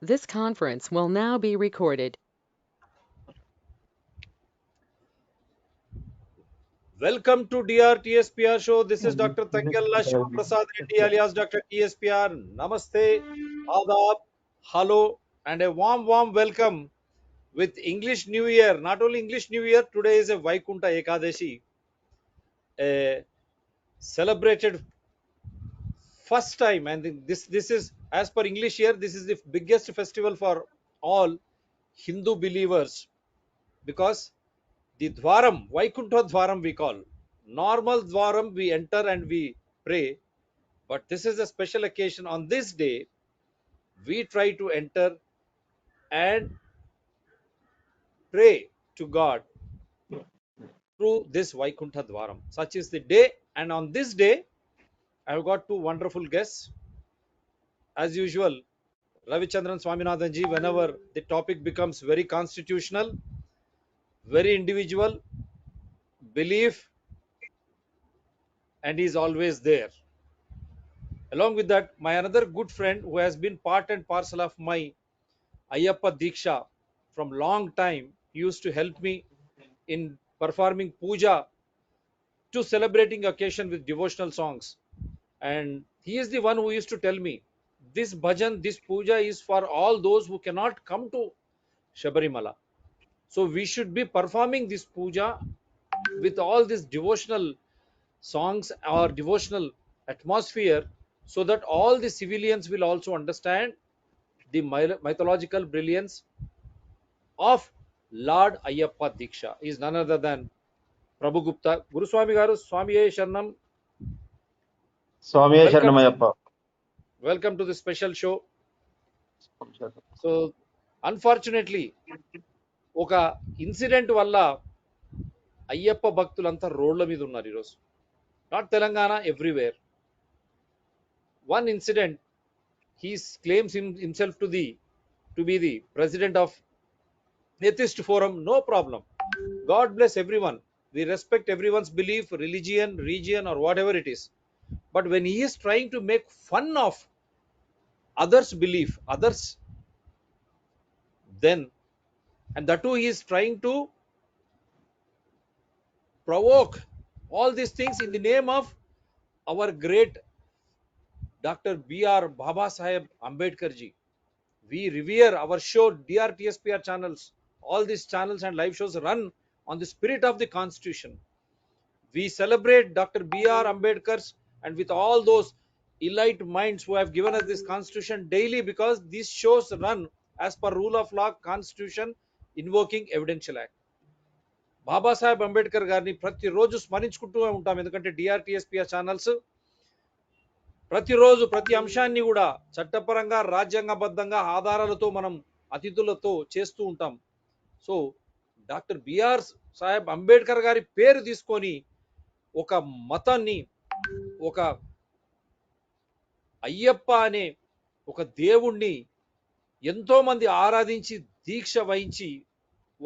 This conference will now be recorded. Welcome to DRTSPR show. This is Dr. Tangella Shiva Prasad Reddy alias Dr. TSPR. Namaste, Adab, hello, and a warm welcome with English New Year. Not only English New Year, today is a Vaikunta Ekadashi, a celebrated first time, and this is as per English year. This is the biggest festival for all Hindu believers because the Dwaram, Vaikuntha Dwaram we call. Normal Dwaram we enter and we pray, but this is a special occasion. On this day, we try to enter and pray to God through this Vaikuntha Dwaram. Such is the day, and on this day, I have got two wonderful guests. As usual, Ravichandran Swaminathanji, whenever the topic becomes very constitutional, very individual, belief, and he is always there. Along with that, my another good friend who has been part and parcel of my Ayyappa Diksha from long time, he used to help me in performing puja to celebrating occasion with devotional songs. And he is the one who used to tell me, this bhajan, this puja is for all those who cannot come to Shabarimala. So we should be performing this puja with all these devotional songs or devotional atmosphere so that all the civilians will also understand the mythological brilliance of Lord Ayyappa Diksha. He is none other than Prabhu Gupta. Guruswami garu, Swamiye Saranam. Swamiye Welcome, Saranam Ayyappa. welcome to the special show. So, unfortunately, ఒక incident వల్ల అయ్యప్ప భక్తులంతా రోడ్ల మీద ఉన్నారు ఈరోజు. Not Telangana, everywhere. One incident, he claims himself to be the president of Atheist Forum. No problem. God bless everyone. We respect everyone's belief, religion, region, or whatever it is. But when he is trying to make fun of others' belief, others, then, and that too, he is trying to provoke all these things in the name of our great Dr. B.R. Baba Saheb Ambedkar ji. We revere our show, DRTSPR channels. All these channels and live shows run on the spirit of the Constitution. We celebrate Dr. B.R. Ambedkar's and with all those elite minds who have given us this Constitution daily, because these shows run as per rule of law, Constitution, invoking Evidential Act. Babasaheb Ambedkar గారిని ప్రతిరోజు స్మరించుకుంటూ ఉంటాం. ఎందుకంటే డిఆర్టీఎస్పీఆర్ channels ప్రతిరోజు ప్రతి అంశాన్ని కూడా చట్టపరంగా రాజ్యాంగబద్ధంగా ఆధారాలతో మనం అతిథులతో చేస్తూ ఉంటాం. So doctor B R Saheb Ambedkar గారి పేరు తీసుకొని ఒక మతాన్ని, ఒక అయ్యప్ప అనే ఒక దేవుణ్ణి ఎంతో మంది ఆరాధించి దీక్ష వహించి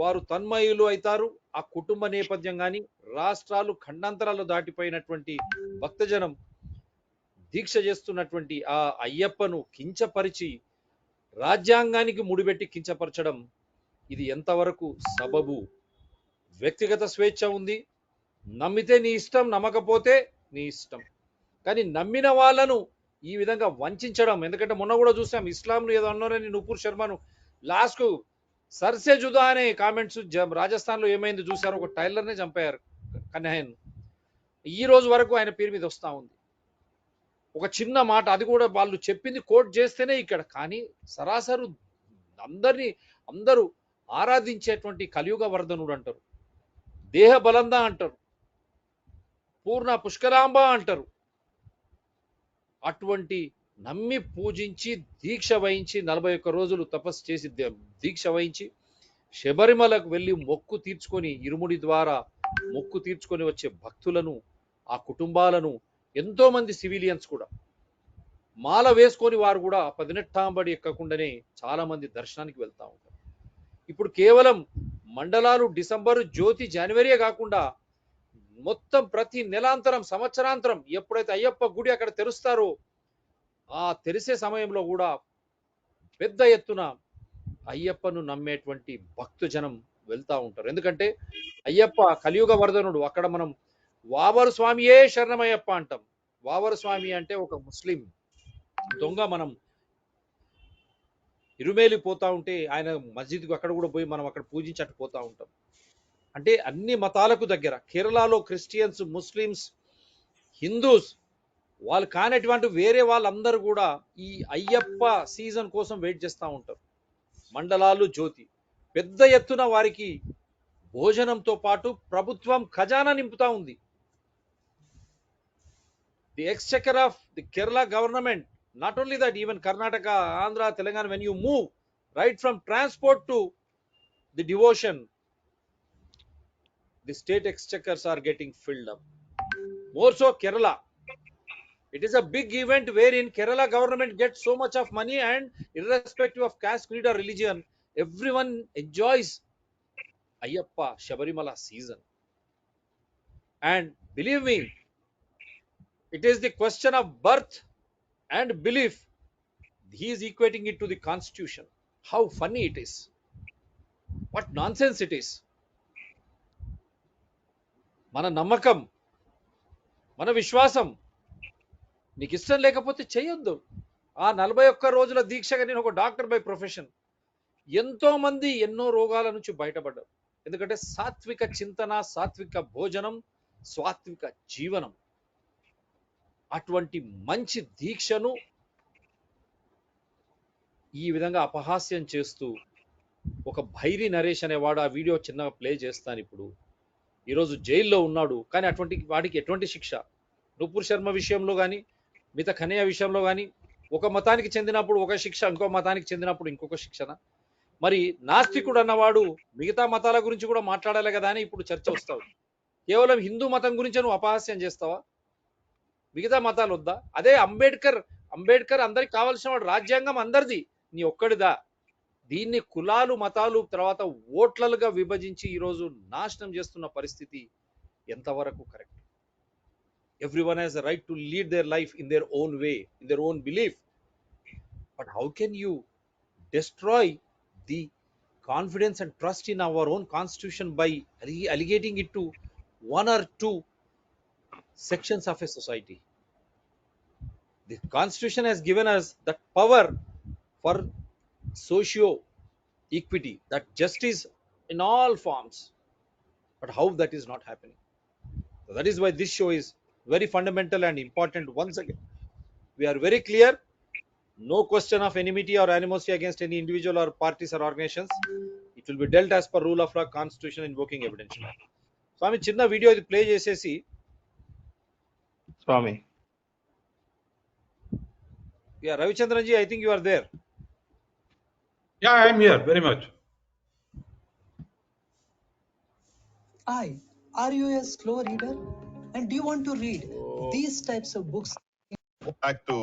వారు తన్మయులు అవుతారు. ఆ కుటుంబ నేపథ్యం కానీ రాష్ట్రాలు ఖండాంతరాలు దాటిపోయినటువంటి భక్తజనం దీక్ష చేస్తున్నటువంటి ఆ అయ్యప్పను కించపరిచి రాజ్యాంగానికి ముడిపెట్టి కించపరచడం, ఇది ఎంతవరకు సబబు? వ్యక్తిగత స్వేచ్ఛ ఉంది, నమ్మితే నీ ఇష్టం, నమ్మకపోతే నీ ఇష్టం. కానీ నమ్మిన వాళ్ళను ఈ విధంగా వంచడం, ఎందుకంటే మొన్న కూడా చూసాం ఇస్లాంను ఏదో అన్నారని నూపూర్ శర్మను లాస్ట్కు సర్సే జుదా అనే కామెంట్స్ రాజస్థాన్లో ఏమైంది చూసారు, ఒక టైలర్నే చంపారు కన్యాయన్. ఈ రోజు వరకు ఆయన పేరు మీద వస్తూ ఉంది. ఒక చిన్న మాట, అది కూడా వాళ్ళు చెప్పింది కోట్ చేస్తేనే ఇక్కడ. కానీ సరాసరు అందరూ ఆరాధించేటువంటి కలియుగ వర్ధనుడు అంటారు, దేహ బలంద అంటారు, పూర్ణ పుష్కరాంబ అంటారు. అటువంటి నమ్మి పూజించి దీక్ష వహించి 41 రోజులు తపస్సు చేసి దీక్ష వహించి శబరిమలకు వెళ్ళి మొక్కు తీర్చుకొని, ఇరుముడి ద్వారా మొక్కు తీర్చుకొని వచ్చే భక్తులను, ఆ కుటుంబాలను, ఎంతో మంది సివిలియన్స్ కూడా మాల వేసుకొని వారు కూడా 18 ఎక్కకుండానే చాలా మంది దర్శనానికి వెళ్తూ ఉంటారు. ఇప్పుడు కేవలం మండలాలు డిసెంబర్, జ్యోతి, జనవరియే కాకుండా మొత్తం ప్రతి నెలాంతరం, సంవత్సరాంతరం ఎప్పుడైతే అయ్యప్ప గుడి అక్కడ తెరుస్తారో ఆ తెరిసే సమయంలో కూడా పెద్ద ఎత్తున అయ్యప్పను నమ్మేటువంటి భక్తజనం వెళ్తా ఉంటారు. ఎందుకంటే అయ్యప్ప కలియుగ వర్ధనుడు. అక్కడ మనం వావరు స్వామియే శరణమయ్యప్ప అంటాం. వావరు స్వామి అంటే ఒక ముస్లిం దొంగ. మనం ఇరుమేలి పోతా ఉంటే ఆయన మస్జిద్కు అక్కడ కూడా పోయి మనం అక్కడ పూజించి అటు పోతా ఉంటాం. అంటే అన్ని మతాలకు దగ్గర. కేరళలో క్రిస్టియన్స్, ముస్లిమ్స్, హిందూస్ వాళ్ళు కానటువంటి వేరే వాళ్ళందరూ కూడా ఈ అయ్యప్ప సీజన్ కోసం వెయిట్ చేస్తూ ఉంటారు. మండలాలు జ్యోతి పెద్ద ఎత్తున వారికి భోజనంతో పాటు ప్రభుత్వం ఖజానా నింపుతా ఉంది. The Exchequer of the Kerala government, not only that, even Karnataka, Andhra, Telangana, when you move right from transport to the devotion, the state exchequers are getting filled up. More so Kerala. It is a big event wherein Kerala government gets so much of money, and irrespective of caste, creed or religion, everyone enjoys Ayyappa Shabarimala season. And believe me, it is the question of birth and belief. He is equating it to the constitution. How funny it is. What nonsense it is. మన నమ్మకం, మన విశ్వాసం. నీకు ఇష్టం లేకపోతే చేయొద్దు. ఆ 41 రోజుల దీక్షగా నేను ఒక డాక్టర్ బై ప్రొఫెషన్. ఎంతో మంది ఎన్నో రోగాల నుంచి బయటపడ్డారు. ఎందుకంటే సాత్విక చింతన, సాత్విక భోజనం, సాత్విక జీవనం. అటువంటి మంచి దీక్షను ఈ విధంగా అపహాస్యం చేస్తూ ఒక భైరి నరేష్ అనేవాడు, ఆ వీడియో చిన్నగా ప్లే చేస్తాను ఇప్పుడు, ఈరోజు జైల్లో ఉన్నాడు. కానీ అటువంటి వాడికి ఎటువంటి శిక్ష? నూపూర్ శర్మ విషయంలో కానీ, మిగతా కన్నయ్య విషయంలో కానీ, ఒక మతానికి చెందినప్పుడు ఒక శిక్ష, ఇంకో మతానికి చెందినప్పుడు ఇంకొక శిక్షణ. మరి నాస్తికుడు అన్నవాడు మిగతా మతాల గురించి కూడా మాట్లాడాలి కదా అని ఇప్పుడు చర్చ వస్తావు. కేవలం హిందూ మతం గురించి నువ్వు అపహాస్యం చేస్తావా? మిగతా మతాలు వద్దా? అదే అంబేద్కర్ అందరికి కావాల్సిన వాడు. రాజ్యాంగం అందరిది, నీ ఒక్కడిదా? దీన్ని కులాలు, మతాలు, తర్వాత ఓట్లలుగా విభజించి ఈరోజు నాశనం చేస్తున్న పరిస్థితి ఎంతవరకు correct? Everyone has a right to lead their life in their own way, in their own belief. But how can you destroy the confidence and trust in our own constitution by alligating it to one or two sections of a society? The constitution has given us that power for socio equity, that justice in all forms. But how that is not happening? So that is why this show is very fundamental and important. Once again, we are very clear. No question of enmity or animosity against any individual or parties or organizations. It will be dealt as per rule of law, constitution, invoking evidence. Swami, chinna video ఇది play చేసేసి. Swami. Yeah, Ravichandran ji, I think you are there. Yeah, I am here very much. Hi, are you a slow reader? And do you want to read these types of books? Back to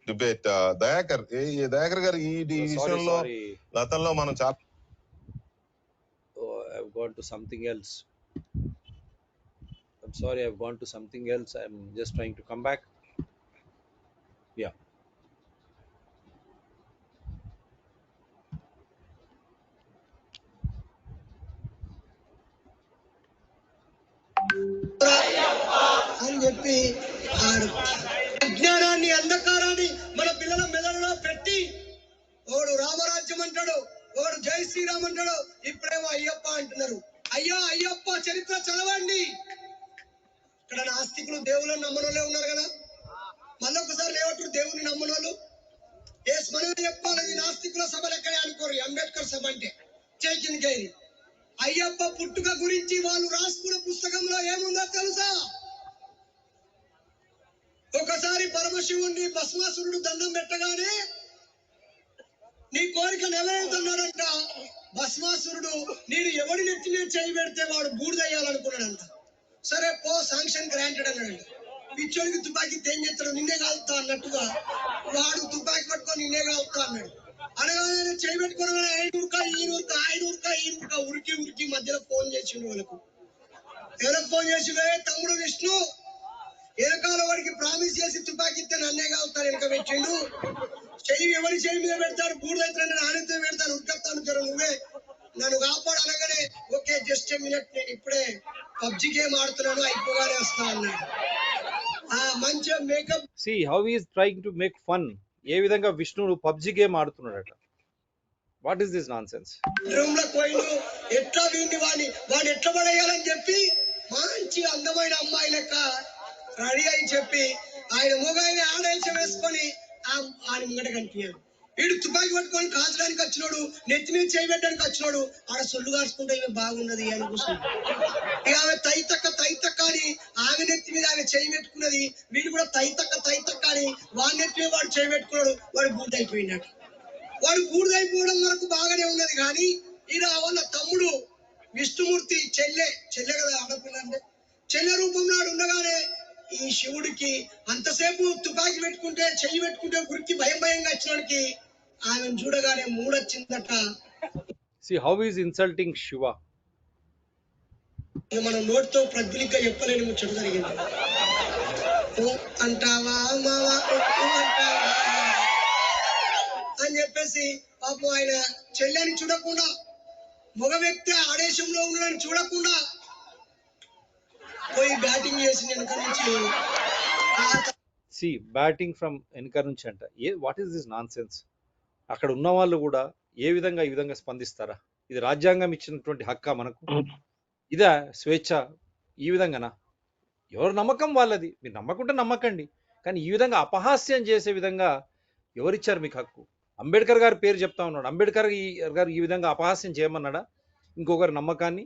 debate. Dayakar గారు ఈ విషయంలో గతంలో మనం చాలా I've gone to something else. I'm sorry, I've gone to something else. I'm just trying to come back. Yeah. అని చెప్పి అజ్ఞానాన్ని, అంధకారాన్ని మన పిల్లల మెదడులో పెట్టి ఓడు రామరాజ్యం అంటాడు, ఓడు జై శ్రీరామ్ అంటాడు, ఇప్పుడేమో అయ్యప్ప అంటున్నారు. అయ్యా అయ్యప్ప చరిత్ర చదవండి. ఇక్కడ నాస్తికులు దేవుళ్ళని నమ్మనోళ్ళే ఉన్నారు కదా. మళ్ళొకసారి లేవట్టు దేవుని నమ్మనోళ్ళు మనం చెప్పాలి. నాస్తికుల సభలు ఎక్కడే అనుకోరు. అంబేద్కర్ సభ అంటే చైకిన్కైరి. అయ్యప్ప పుట్టుక గురించి వాళ్ళు రాసుకున్న పుస్తకంలో ఏముందో తెలుసా? ఒకసారి పరమశివుణ్ణి భస్మాసురుడు దండం పెట్టగానే నీ కోరిక నెరవేరుతున్నాడంట. భస్మాసురుడు నేను ఎవడి నెత్తి మీద చేయి పెడితే వాడు బూడిదయ్యాలనుకున్నాడంట. సరే పో, శాంక్షన్ గ్రాంటెడ్ అన్నాడు. పిచ్చోడికి తుపాకీ ఏం చేస్తాడు, నిన్నే కాలుతా అన్నట్టుగా వాడు తుపాకీ పట్టుకొని నిన్నే కాలుతా అన్నాడు. అనగానే చేయి పెట్టుకుని ఈయనూరుక ఉరికి ఉరికి మధ్యలో ఫోన్ చేసిండు. వాళ్ళకు ఎవరికి ఫోన్ చేసిండే? తమ్ముడు విష్ణు, వెనకాల వాడికి ప్రామిస్ చేసి తుపాకి ఇస్తే నన్నే కావుతారు వెనక పెట్టిండు. చెయ్యి ఎవరి చెయ్యి మీద పెడతాడు, బూడిదైతే నాణ్యత పెడతాను, ఉరికత్తాను జర నువ్వే నన్ను కాపాడు అనగానే ఓకే జస్ట్ మినిట్ నేను ఇప్పుడే పబ్జి గేమ్ ఆడుతున్నాను అయిపోగానే వస్తా అన్నాడు. మంచిగా makeup. See how he is trying to make fun. ఏ విధంగా విష్ణువు పబ్జి గేమ్ ఆడుతున్నాడట. What is this nonsense? Room లో పోయిండు, ఎట్లా వాడిని ఎట్లా పడేయాలని చెప్పి మంచి అందమైన అమ్మాయి లెక్క రెడీ అని చెప్పి ఆయన మొగాయిని ఆడేసి వేసుకొని ఆయన ముంగట కనిపించాడు. వీడు తుపాకి పట్టుకొని కాల్చడానికి వచ్చినాడు, నెత్తి మీద చేయబెట్టడానికి వచ్చినాడు. ఆడ సొల్లు కాల్చుకుంటే ఇవి బాగున్నది అని కూర్చున్నాడు. ఇక ఆమె తైతక్క అని ఆమె నెత్తి మీద ఆమె చేయి పెట్టుకున్నది. వీడు కూడా తైతక్క అని వాడి నెత్తి మీద వాడు చేయి పెట్టుకున్నాడు. వాడు బూడిదైపోయినట్టు. వాడు బూడిదైపోవడం వరకు బాగానే ఉన్నది. కానీ ఈయన వాళ్ళ తమ్ముడు విష్ణుమూర్తి చెల్లె కదా ఆడపిల్ల అంటే చెల్లె రూపంలో ఉండగానే ఈ శివుడికి అంతసేపు తుపాకి పెట్టుకుంటే చెయ్యి పెట్టుకుంటే గురికి భయంగా వచ్చినోడికి ఆమెను చూడగానే మూడొచ్చిందట. See how he is insulting Shiva. మనం నోటితో ప్రజ్ఞిగా చెప్పలేని ముచ్చట జరిగింది. అంటావా మావా అని చెప్పేసి పాపం ఆయన చెల్లెని చూడకుండా, మగ వ్యక్తి ఆదేశంలో ఉన్నాడని చూడకుండా పోయి బ్యాటింగ్ చేసి వెనక నుంచి బ్యాటింగ్ ఫ్రమ్ వెనక నుంచి అంట. What is this non sense? అక్కడ ఉన్న వాళ్ళు కూడా ఈ విధంగా స్పందిస్తారా? ఇది రాజ్యాంగం ఇచ్చినటువంటి హక్కా మనకు? ఇదా స్వేచ్ఛ? ఈ విధంగానా? ఎవరు నమ్మకం వాళ్ళది, మీరు నమ్మకుంటే నమ్మకండి. కానీ ఈ విధంగా అపహాస్యం చేసే విధంగా ఎవరిచ్చారు మీకు హక్కు? అంబేద్కర్ గారి పేరు చెప్తా ఉన్నాడు. అంబేద్కర్ గారు ఈ విధంగా అపహాస్యం చేయమన్నాడా ఇంకొకరి నమ్మకాన్ని?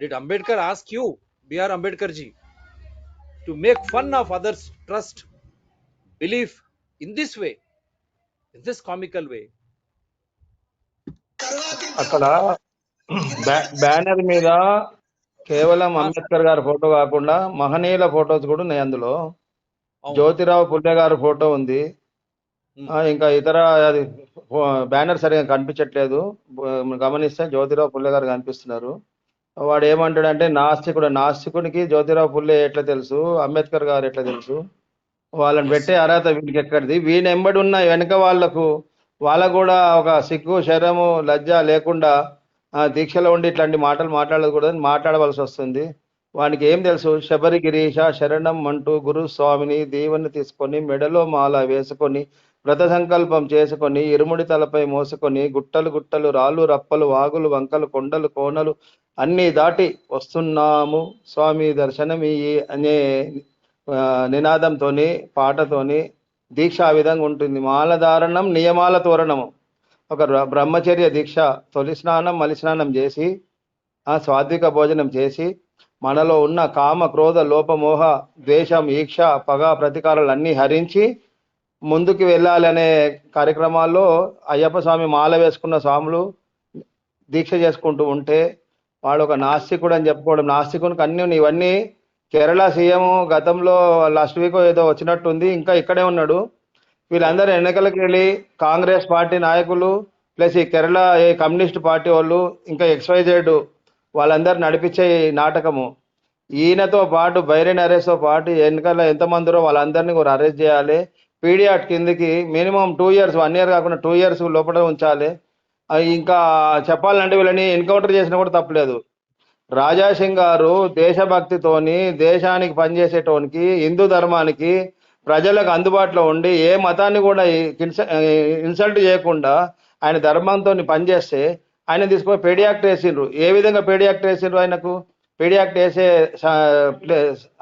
Did Ambedkar ask you, B R Ambedkar ji, to make fun of others' trust, belief in this way, in this comical way? అక్కడ బ్యానర్ మీద కేవలం అంబేద్కర్ గారి ఫోటో కాకుండా మహనీయుల ఫోటోస్ కూడా ఉన్నాయి. అందులో జ్యోతిరావు పుల్లే గారి ఫోటో ఉంది. ఇంకా ఇతర అది బ్యానర్ సరిగా కనిపించట్లేదు, గమనిస్తే జ్యోతిరావు పుల్లే గారు కనిపిస్తున్నారు. వాడు ఏమంటాడంటే నాస్తికుడికి జ్యోతిరావు పుల్లే ఎట్లా తెలుసు, అంబేద్కర్ గారు ఎట్లా తెలుసు, వాళ్ళని పెట్టే అర్హత వీడికి ఎక్కడిది? వీని ఎంబడి ఉన్న వెనక వాళ్ళకు కూడా ఒక సిగ్గు శరము లజ్జ లేకుండా దీక్షలో ఉండి ఇట్లాంటి మాటలు మాట్లాడకూడదని మాట్లాడవలసి వస్తుంది. వానికి ఏం తెలుసు? శబరి గిరీష శరణం అంటూ గురుస్వామిని దీవెని తీసుకొని మెడలో మాల వేసుకొని వ్రత సంకల్పం చేసుకొని ఇరుముడి తలపై మోసుకొని గుట్టలు రాళ్ళు రప్పలు వాగులు వంకలు కొండలు కోనలు అన్నీ దాటి వస్తున్నాము స్వామి దర్శనమియ్యి అనే నినాదంతోని పాటతోని దీక్ష ఆ విధంగా ఉంటుంది. మాలధారణం నియమాల తోరణము, ఒక బ్రహ్మచర్య దీక్ష. తొలి స్నానం మలి స్నానం చేసి సాత్విక భోజనం చేసి మనలో ఉన్న కామ క్రోధ లోపమోహ ద్వేషం ఈక్ష పగ ప్రతీకారాలు అన్నీ హరించి ముందుకు వెళ్ళాలనే కార్యక్రమాల్లో అయ్యప్ప స్వామి మాల వేసుకున్న స్వాములు దీక్ష చేసుకుంటూ ఉంటే వాడు ఒక నాస్తికుడు అని చెప్పుకోవడం. నాస్తికునికి అన్ని ఇవన్నీ కేరళ సీఎం గతంలో లాస్ట్ వీక్ ఏదో వచ్చినట్టుంది, ఇంకా ఇక్కడే ఉన్నాడు. వీళ్ళందరూ ఎన్నికలకు వెళ్ళి కాంగ్రెస్ పార్టీ నాయకులు ప్లస్ ఈ కేరళ కమ్యూనిస్ట్ పార్టీ వాళ్ళు ఇంకా XYZ వాళ్ళందరూ నడిపించే నాటకము. ఈయనతో పాటు బైరే నరేష్తో పాటు ఎన్నికల్లో ఎంతమందిరో వాళ్ళందరినీ కూడా అరెస్ట్ చేయాలి. పీడియాట్ కిందకి మినిమం 2 years, 1 year కాకుండా 2 years లోపల ఉంచాలి. ఇంకా చెప్పాలంటే వీళ్ళని ఎన్కౌంటర్ చేసినా కూడా తప్పలేదు. రాజాసింగ్ గారు దేశభక్తితోని దేశానికి పనిచేసేటోనికి హిందూ ధర్మానికి ప్రజలకు అందుబాటులో ఉండి ఏ మతాన్ని కూడా ఇన్సల్ట్ చేయకుండా ఆయన ధర్మంతో పనిచేస్తే ఆయన తీసుకొని పేడియాక్ట్ వేసిండ్రు. ఏ విధంగా పేడియాక్ట్ వేసిండ్రు? ఆయనకు పేడియాక్ట్ వేసే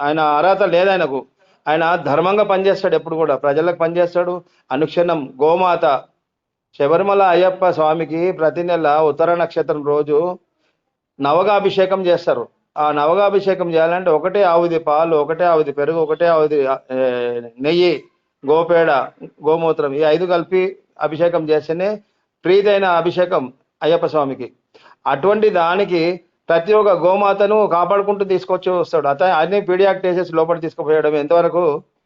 ఆయన అర్హత లేదు ఆయనకు. ఆయన ధర్మంగా పనిచేస్తాడు, ఎప్పుడు కూడా ప్రజలకు పనిచేస్తాడు. అనుక్షణం గోమాత శబరిమల అయ్యప్ప స్వామికి ప్రతి నెల ఉత్తర నక్షత్రం రోజు నవగాభిషేకం చేస్తారు. ఆ నవగాభిషేకం చేయాలంటే ఒకటే ఆవుది పాలు, ఒకటే ఆవుది పెరుగు, ఒకటే ఆవుది నెయ్యి, గోపేడ, గోమూత్రం ఈ 5 కలిపి అభిషేకం చేస్తేనే ప్రీతైన అభిషేకం అయ్యప్ప స్వామికి. అటువంటి దానికి ప్రతి ఒక్క గోమాతను కాపాడుకుంటూ తీసుకొచ్చి వస్తాడు. అన్ని పీడియాక్ట్ వేసేసి లోపల తీసుకుపోయడం ఎంతవరకు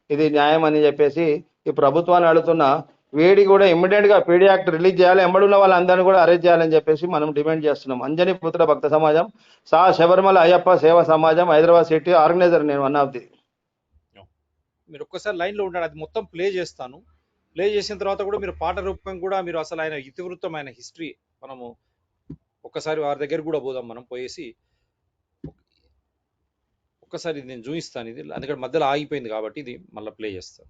ఇది న్యాయం అని చెప్పేసి ఈ ప్రభుత్వాన్ని అడుగుతున్నా. వీడి కూడా ఇమ్మీడియట్ గా పీడియాక్ట్ రిలీజ్ చేయాలి, ఎంబడున్న వాళ్ళందరినీ కూడా అరెస్ట్ చేయాలని చెప్పేసి మనం డిమాండ్ చేస్తున్నాం. అంజనీ పుత్ర భక్త సమాజం, శబరిమల అయ్యప్ప సేవా సమాజం, హైదరాబాద్ సిటీ ఆర్గనైజర్ నేను, వన్ ఆఫ్ ది. మీరు ఒక్కసారి లైన్లో ఉండండి, అది మొత్తం ప్లే చేస్తాను. ప్లే చేసిన తర్వాత కూడా మీరు పాట రూపం కూడా మీరు అసలు ఆయన ఇతివృత్తం, ఆయన హిస్టరీ మనము ఒక్కసారి వారి దగ్గర కూడా పోదాం. మనం పోయేసి ఒక్కసారి నేను చూపిస్తాను. ఇది అందుకని మధ్యలో ఆగిపోయింది కాబట్టి ఇది మళ్ళీ ప్లే చేస్తాను.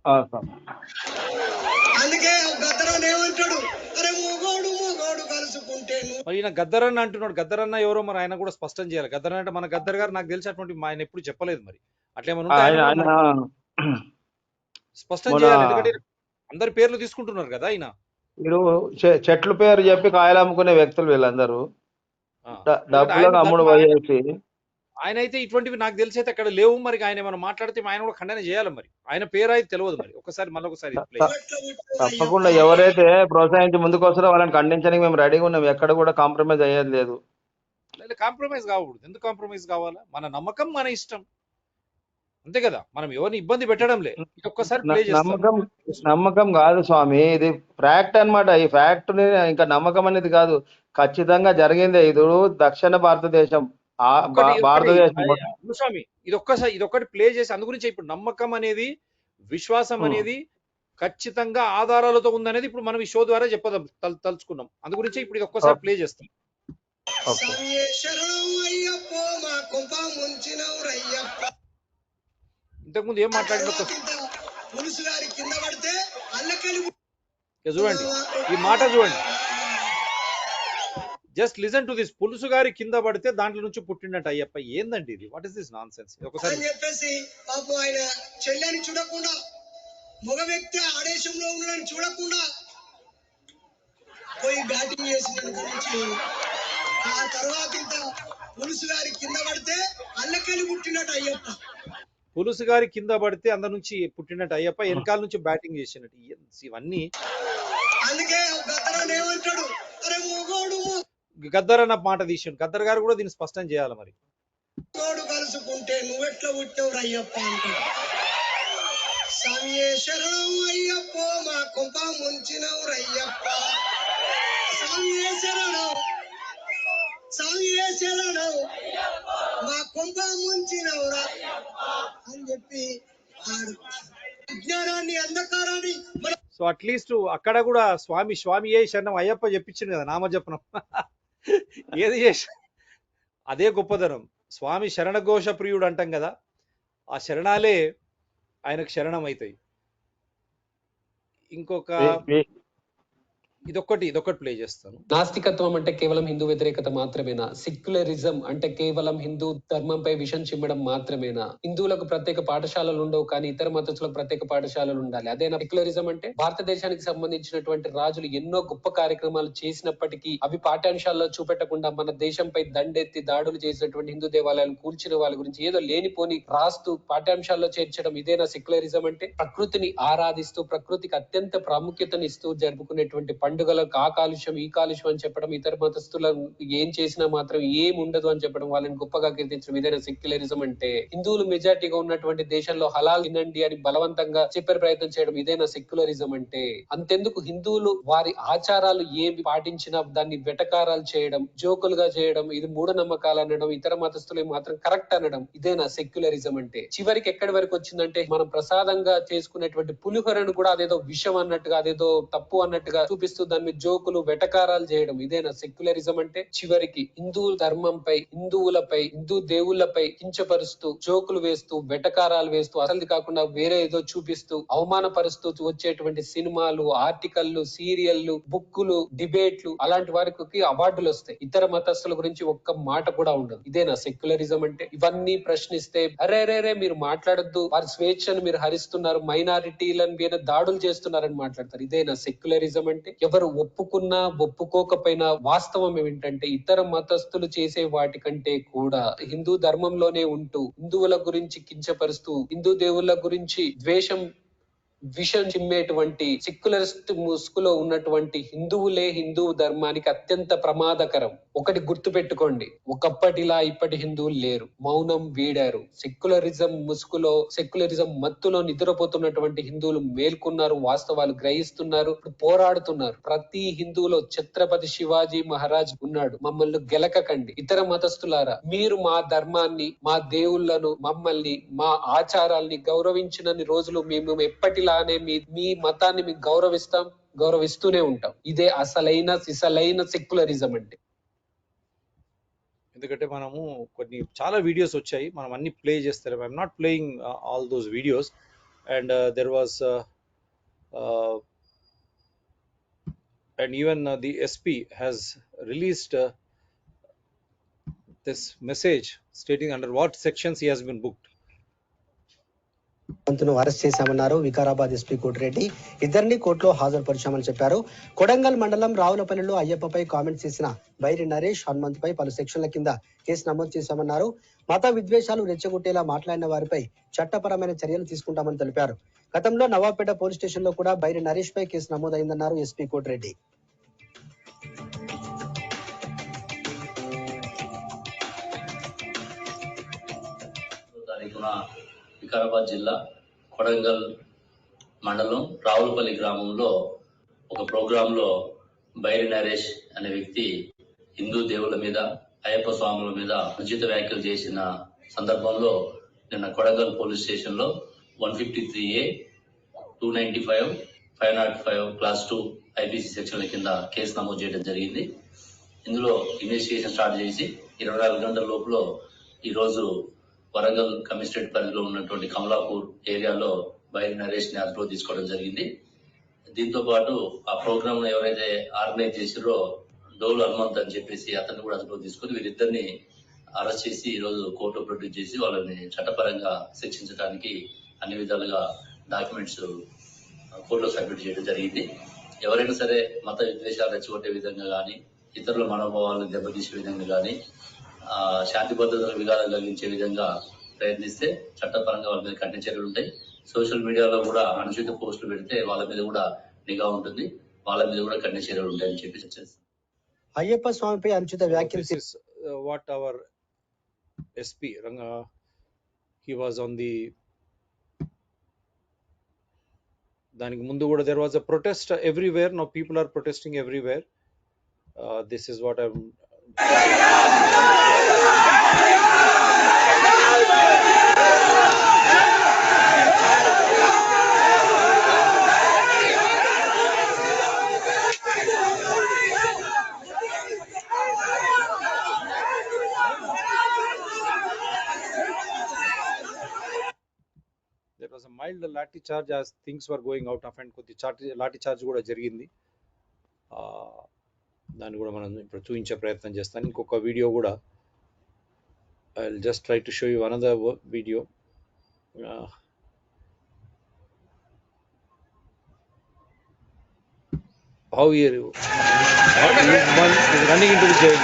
అందుకే గద్దరన్న ఏమంటాడు, అరే మొగోడు మొగోడు కలుసుకుంటే మరి ఈయన గద్దరన్న అంటున్నాడు. గద్దరన్న ఎవరో మరి ఆయన కూడా స్పష్టం చేయాలి. గద్దరన్న అంటే మన గద్దర్ గారు నాకు తెలిసినటువంటి ఆయన ఎప్పుడు చెప్పలేదు. మరి అట్లేమన్నా ఉంటే స్పష్టం చేయాలి. ఎందుకంటే అందరి పేర్లు తీసుకుంటున్నారు కదా ఆయన. మీరు చెట్లు పేరు చెప్పి కాయలు అమ్ముకునే వ్యక్తులు వీళ్ళందరూ డబ్బులకు అమ్ముడు పోయేసి. ఆయన అయితే ఇటువంటివి నాకు తెలిసి అయితే అక్కడ లేవు. మరి ఆయన ఏమైనా మాట్లాడితే ఆయన కూడా ఖండన చేయాలి. మరి ఆయన పేరు అయితే తెలియదు. మరి ఒకసారి మళ్ళొకసారి తప్పకుండా ఎవరైతే ప్రోత్సహించి ముందుకు వస్తారో వాళ్ళని ఖండించడానికి మేము రెడీగా ఉన్నాం. ఎక్కడ కూడా కాంప్రమైజ్ అయ్యేది లేదు. కాంప్రమైజ్ కావకూడదు. ఎందుకు కాంప్రమైజ్ కావాలా? మన నమ్మకం మన ఇష్టం, అంతే కదా. మనం ఎవరిని ఇబ్బంది పెట్టడం లేదు. ఒక్కసారి నమ్మకం కాదు స్వామి, ఇది ఫ్యాక్ట్ అన్నమాట. ఈ ఫ్యాక్ట్ ఇంకా నమ్మకం అనేది కాదు, ఖచ్చితంగా జరిగిందే. ఇది దక్షిణ భారతదేశం, భారతదేశం. స్వామి ఇదొక్కటి ప్లే చేసి అందు గురించి ఇప్పుడు నమ్మకం అనేది, విశ్వాసం అనేది ఖచ్చితంగా ఆధారాలతో ఉందనేది ఇప్పుడు మనం ఈ షో ద్వారా తలుచుకున్నాం. అందు గురించి ఇప్పుడు ఇది ఒక్కసారి ప్లే చేస్తాం. ఇంతకుముందు ఏం మాట్లాడిన చూడండి, ఈ మాట చూడండి. Just listen to this. పులుసు గారి కింద పడితే దాంట్లో నుంచి పుట్టినట్టు అయ్యప్ప. ఏందండి ఇది? What is this non sense? ఒకసారి చెప్పేసి పాపం ఆయన చెల్లెని చూడకుండా, మగ వ్యక్తి ఆదేశంలో ఉన్నాడని చూడకుండా పోయి బ్యాటింగ్ చేసిన గురించి, ఆ తర్వాత ఇంత పులుసు గారి కింద పడితే అల్లకెళ్ళి పుట్టినట్టు అయ్యప్ప. పులుసు గారి కింద పడితే అందరి నుంచి పుట్టినట్టు అయ్యప్ప, వెనకాల నుంచి బ్యాటింగ్ చేసినట్టు. ఇవన్నీ అందుకే గద్దరన్న ఏమంటాడు, అరే మొగోడు గద్దర్ అన్న మాట తీసాడు. గద్దర్ గారు కూడా దీన్ని స్పష్టం చేయాలి. మరి మొగోడు కలుసుకుంటే నువ్వెట్లా పుట్టావు అయ్యప్ప అంటాడు. స్వామియే శరణం అయ్యప్ప, మా కొంప ముంచినవు రయ్యప్ప. స్వామియే శరణం, స్వామియే శరణం, మా కొంప ముంచినవురా అని చెప్పి ఆడు విజ్ఞానాన్ని, అంధకారాన్ని. సో అట్లీస్ట్ అక్కడ కూడా స్వామియే శరణం అయ్యప్ప చెప్పించింది కదా నామజపనం. ఏది చేసి అదే గొప్పదనం. స్వామి శరణఘోష ప్రియుడు అంటాం కదా, ఆ శరణాలే ఆయనకు శరణం అవుతాయి. ఇంకొక ఇదొక్కటి ప్లే చేస్తాను. నాస్తికత్వం అంటే కేవలం హిందూ వ్యతిరేకత మాత్రమేనా? సెక్యులరిజం అంటే కేవలం హిందూ ధర్మంపై విషం చిమ్మడం మాత్రమేనా? హిందువులకు ప్రత్యేక పాఠశాలలు ఉండవు, కానీ ఇతర మతస్థులకు ప్రత్యేక పాఠశాలలు ఉండాలి. అదేనా సెక్యులరిజం అంటే? భారతదేశానికి సంబంధించినటువంటి రాజులు ఎన్నో గొప్ప కార్యక్రమాలు చేసినప్పటికీ అవి పాఠ్యాంశాల్లో చూపెట్టకుండా మన దేశంపై దండెత్తి దాడులు చేసినటువంటి హిందూ దేవాలయాలు కూల్చిన వాళ్ళ గురించి ఏదో లేనిపోని రాస్తూ పాఠ్యాంశాల్లో చేర్చడం, ఇదేనా సెక్యులరిజం అంటే? ప్రకృతిని ఆరాధిస్తూ ప్రకృతికి అత్యంత ప్రాముఖ్యతనిస్తూ జరుపుకునేటువంటి పండుగలకు ఆ కాలుష్యం ఈ కాలుష్యం అని చెప్పడం, ఇతర మతస్థులను ఏం చేసినా మాత్రం ఏం ఉండదు అని చెప్పడం, వాళ్ళని గొప్పగా కీర్తించడం, ఇదైనా సెక్యులరిజం అంటే? హిందువులు మెజార్టీగా ఉన్నటువంటి దేశంలో హలాల్ తినండి అని బలవంతంగా చెప్పే ప్రయత్నం చేయడం, ఇదైనా సెక్యులరిజం అంటే? అంతెందుకు హిందువులు వారి ఆచారాలు ఏమి పాటించినా దాన్ని వెటకారాలు చేయడం, జోకులుగా చేయడం, ఇది మూఢనమ్మకాలు అనడం, ఇతర మతస్థులు మాత్రం కరెక్ట్ అనడం, ఇదేనా సెక్యులరిజం అంటే? చివరికి ఎక్కడి వరకు వచ్చిందంటే మనం ప్రసాదంగా చేసుకునేటువంటి పులిహోరను కూడా అదేదో విషం అన్నట్టుగా, అదేదో తప్పు అన్నట్టుగా చూపిస్తూ దాని మీద జోకులు వెటకారాలు చేయడం, ఇదేనా సెక్యులరిజం అంటే? చివరికి హిందూ ధర్మంపై, హిందువులపై, హిందూ దేవుళ్లపై కించపరుస్తూ జోకులు వేస్తూ వెటకారాలు వేస్తూ, అసలు కాకుండా వేరే ఏదో చూపిస్తూ అవమానపరుస్తూ వచ్చేటువంటి సినిమాలు, ఆర్టికల్లు, సీరియల్లు, బుక్కులు, డిబేట్లు, అలాంటి వారికి అవార్డులు వస్తాయి. ఇతర మతస్థుల గురించి ఒక్క మాట కూడా ఉండదు. ఇదేనా సెక్యులరిజం అంటే? ఇవన్నీ ప్రశ్నిస్తే అరే మీరు మాట్లాడొద్దు, వారి స్వేచ్ఛను మీరు హరిస్తున్నారు, మైనారిటీలను మీద దాడులు చేస్తున్నారని మాట్లాడతారు. ఇదేనా సెక్యులరిజం అంటే? ఎవరు ఒప్పుకున్నా ఒప్పుకోకపోయినా వాస్తవం ఏమిటంటే ఇతర మతస్థులు చేసే వాటి కంటే కూడా హిందూ ధర్మంలోనే ఉంటూ హిందువుల గురించి కించపరుస్తూ హిందూ దేవుళ్ళ గురించి ద్వేషం విషం చిమ్మేటువంటి సెక్యులరిస్ట్ ముసుగులో ఉన్నటువంటి హిందువులే హిందూ ధర్మానికి అత్యంత ప్రమాదకరం. ఒకటి గుర్తు పెట్టుకోండి, ఒకప్పటిలా ఇప్పటి హిందువులు లేరు, మౌనం వీడారు. సెక్యులరిజం ముసుగులో, సెక్యులరిజం మత్తులో నిద్రపోతున్నటువంటి హిందువులు మేల్కొన్నారు, వాస్తవాలు గ్రహిస్తున్నారు, పోరాడుతున్నారు. ప్రతి హిందువులో ఛత్రపతి శివాజీ మహారాజ్ ఉన్నాడు. మమ్మల్ని గెలకకండి. ఇతర మతస్థులారా, మీరు మా ధర్మాన్ని, మా దేవుళ్లను, మమ్మల్ని, మా ఆచారాల్ని గౌరవించినన్ని రోజులు మేము ఎప్పటిలానే మీ మతాన్ని మేము గౌరవిస్తూనే ఉంటాం. ఇదే అసలైన సిసలైన సెక్యులరిజం అంటే. ఎందుకంటే మనము చాలా వీడియోస్ వచ్చాయి, మనం అన్ని ప్లే చేస్తారు. I'm not playing all those videos. And there was and even the SP has released this message stating under what sections he has been booked. పంతును అరెస్ట్ చేశామన్నారు వికారాబాద్ ఎస్పీ కోటిరెడ్డి. ఇద్దరిని కోర్టులో హాజరుపరిచామని చెప్పారు. కొడంగల్ మండలం రావులపల్లిలో అయ్యప్పపై కామెంట్స్ చేసిన బైరి నరేష్, హనుమంత్ పై పలు సెక్షన్ల కింద కేసు నమోదు చేశామన్నారు. మత విద్వేషాలు రెచ్చగొట్టేలా మాట్లాడిన వారిపై చట్టపరమైన చర్యలు తీసుకుంటామని తెలిపారు. గతంలో నవాబ్పేట పోలీస్ స్టేషన్ లో కూడా బైరి నరేష్ పై కేసు నమోదైందన్నారు ఎస్పీ కోటిరెడ్డి. వికారాబాద్ జిల్లా కొడంగల్ మండలం రావులపల్లి గ్రామంలో ఒక ప్రోగ్రాంలో బైరి నరేష్ అనే వ్యక్తి హిందూ దేవుళ్ళ మీద, అయ్యప్ప స్వాముల మీద అనుచిత వ్యాఖ్యలు చేసిన సందర్భంలో నిన్న కొడంగల్ పోలీస్ స్టేషన్ లో 153A, 295, 505 క్లాస్ 2 IPC సెక్షన్ల కింద కేసు నమోదు చేయడం జరిగింది. ఇందులో ఇన్వెస్టిగేషన్ స్టార్ట్ చేసి 24 గంటల లోపల ఈరోజు వరంగల్ కమిషనరేట్ పరిధిలో ఉన్నటువంటి కమలాపూర్ ఏరియాలో బైరి నరేష్ ని అదుపులో తీసుకోవడం జరిగింది. దీంతో పాటు ఆ ప్రోగ్రామ్ ఎవరైతే ఆర్గనైజ్ చేసిరో డోలు హనుమంత్ అని చెప్పేసి అతన్ని కూడా అదుపులో తీసుకొని వీరిద్దరిని అరెస్ట్ చేసి ఈ రోజు కోర్టు ప్రొడ్యూస్ చేసి వాళ్ళని చట్టపరంగా శిక్షించడానికి అన్ని విధాలుగా డాక్యుమెంట్స్ కోర్టులో సబ్మిట్ చేయడం జరిగింది. ఎవరైనా సరే మత విద్వేషాలు రెచ్చగొట్టే విధంగా కానీ, ఇతరుల మనోభావాలను దెబ్బతీసే విధంగా కానీ, శాంతి భద్రతల విఘాతం కలిగించే విధంగా ప్రయత్నిస్తే చట్టపరంగా వాళ్ళ మీద కఠిన చర్యలు ఉంటాయి. సోషల్ మీడియాలో కూడా అనుచిత పోస్టులు పెడితే వాళ్ళ మీద కూడా నిఘా ఉంటుంది, వాళ్ళ మీద కూడా కఠిన చర్యలు ఉంటాయని చెప్పి చర్చిస్తాం. అయ్యప్ప స్వామిపై అనుచిత వ్యాఖ్యలు what our SP he was on the దానికి ముందు కూడా there was a protest everywhere. Now people are protesting everywhere. This is what I'm there was a mild lathi charge as things were going out of hand. కొద్ది lathi charge కూడా జరిగింది. దాన్ని కూడా మనం ఇప్పుడు చూపించే ప్రయత్నం చేస్తాను. ఇంకొక వీడియో కూడా I will just try to show you another video. how he one is running into the jail.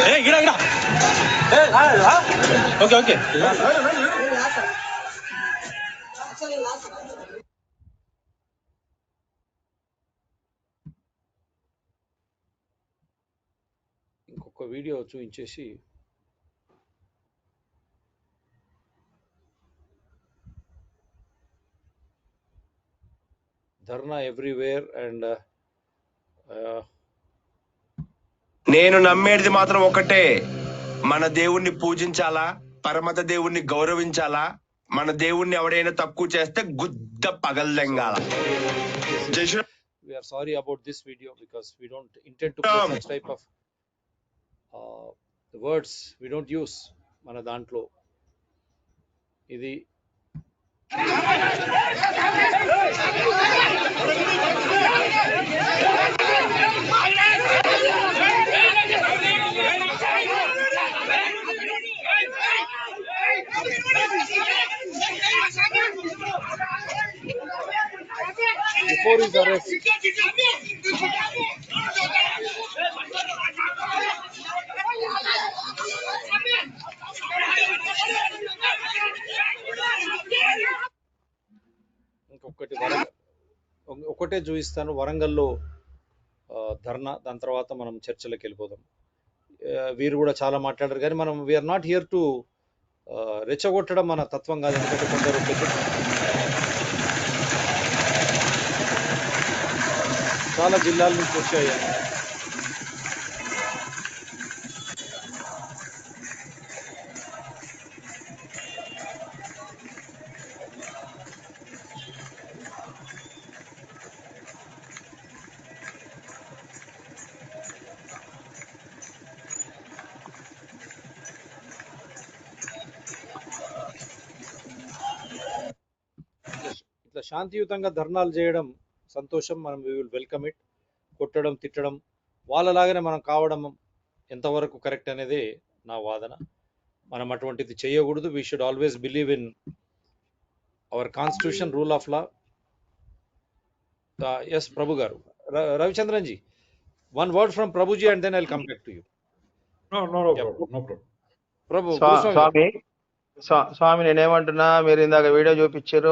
Hey, get out. Okay. ఇంకొక వీడియో చూపించేసి ధర్నా ఎవ్రీవేర్ అండ్ నేను నమ్మేది మాత్రం ఒకటే, మన దేవుణ్ణి పూజించాలా, పరమత దేవుణ్ణి గౌరవించాలా, మన దేవుణ్ణి ఎవడైనా తక్కువ చేస్తే గుద్ద పగలదెంగాల. we are sorry about this video because we don't intend to put such type of words we don't use మన దాంట్లో. ఇది before his arrest ఇంకొక ఒకటే చూపిస్తాను, వరంగల్లో ధర్నా, దాని తర్వాత మనం చర్చలకు వెళ్ళిపోదాం. వీరు కూడా చాలా మాట్లాడారు, కానీ మనం వీఆర్ నాట్ హియర్ టు రెచ్చగొట్టడం మన తత్వం కాదు. ఎందుకంటే కొందరు చాలా జిల్లాల నుంచి వచ్చాయి. ఇట్లా శాంతియుతంగా ధర్నాలు చేయడం సంతోషం, మనం వి విల్ వెల్కమ్ ఇట్. కొట్టడం, తిట్టడం వాళ్ళలాగానే మనం కావడం ఎంతవరకు కరెక్ట్ అనేది నా వాదన. మనం అటువంటిది చేయకూడదు. We should always believe in our constitution, rule of law. Yes Prabhu గారు, Ravichandran ji, one word from Prabhuji and then I will come back to you. Prabhu Swami Swami నేనేమంటున్నా, మీరు ఇందాక వీడియో చూపించారు,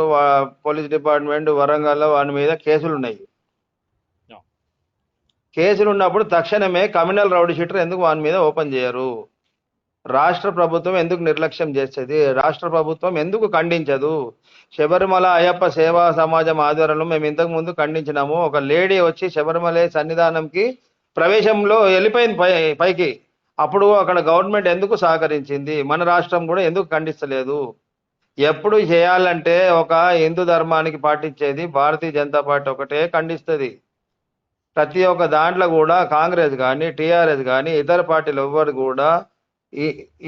పోలీస్ డిపార్ట్మెంట్ వరంగల్లో వాని మీద కేసులు ఉన్నాయి. కేసులు ఉన్నప్పుడు తక్షణమే కమ్యూనల్ రౌడీ షీటర్ ఎందుకు వాని మీద ఓపెన్ చేయరు? రాష్ట్ర ప్రభుత్వం ఎందుకు నిర్లక్ష్యం చేస్తుంది? రాష్ట్ర ప్రభుత్వం ఎందుకు ఖండించదు? శబరిమల అయ్యప్ప సేవా సమాజం ఆధ్వర్యంలో మేము ఇంతకు ముందు ఖండించినాము. ఒక లేడీ వచ్చి శబరిమల సన్నిధానంకి ప్రవేశంలో వెళ్ళిపోయింది పైకి. అప్పుడు అక్కడ గవర్నమెంట్ ఎందుకు సహకరించింది? మన రాష్ట్రం కూడా ఎందుకు ఖండిస్తలేదు? ఎప్పుడు చేయాలంటే ఒక హిందూ ధర్మానికి పాటించేది భారతీయ జనతా పార్టీ ఒకటే ఖండిస్తుంది. ప్రతి ఒక్క దాంట్లో కూడా కాంగ్రెస్ కానీ టీఆర్ఎస్ కానీ ఇతర పార్టీలు ఎవ్వరు కూడా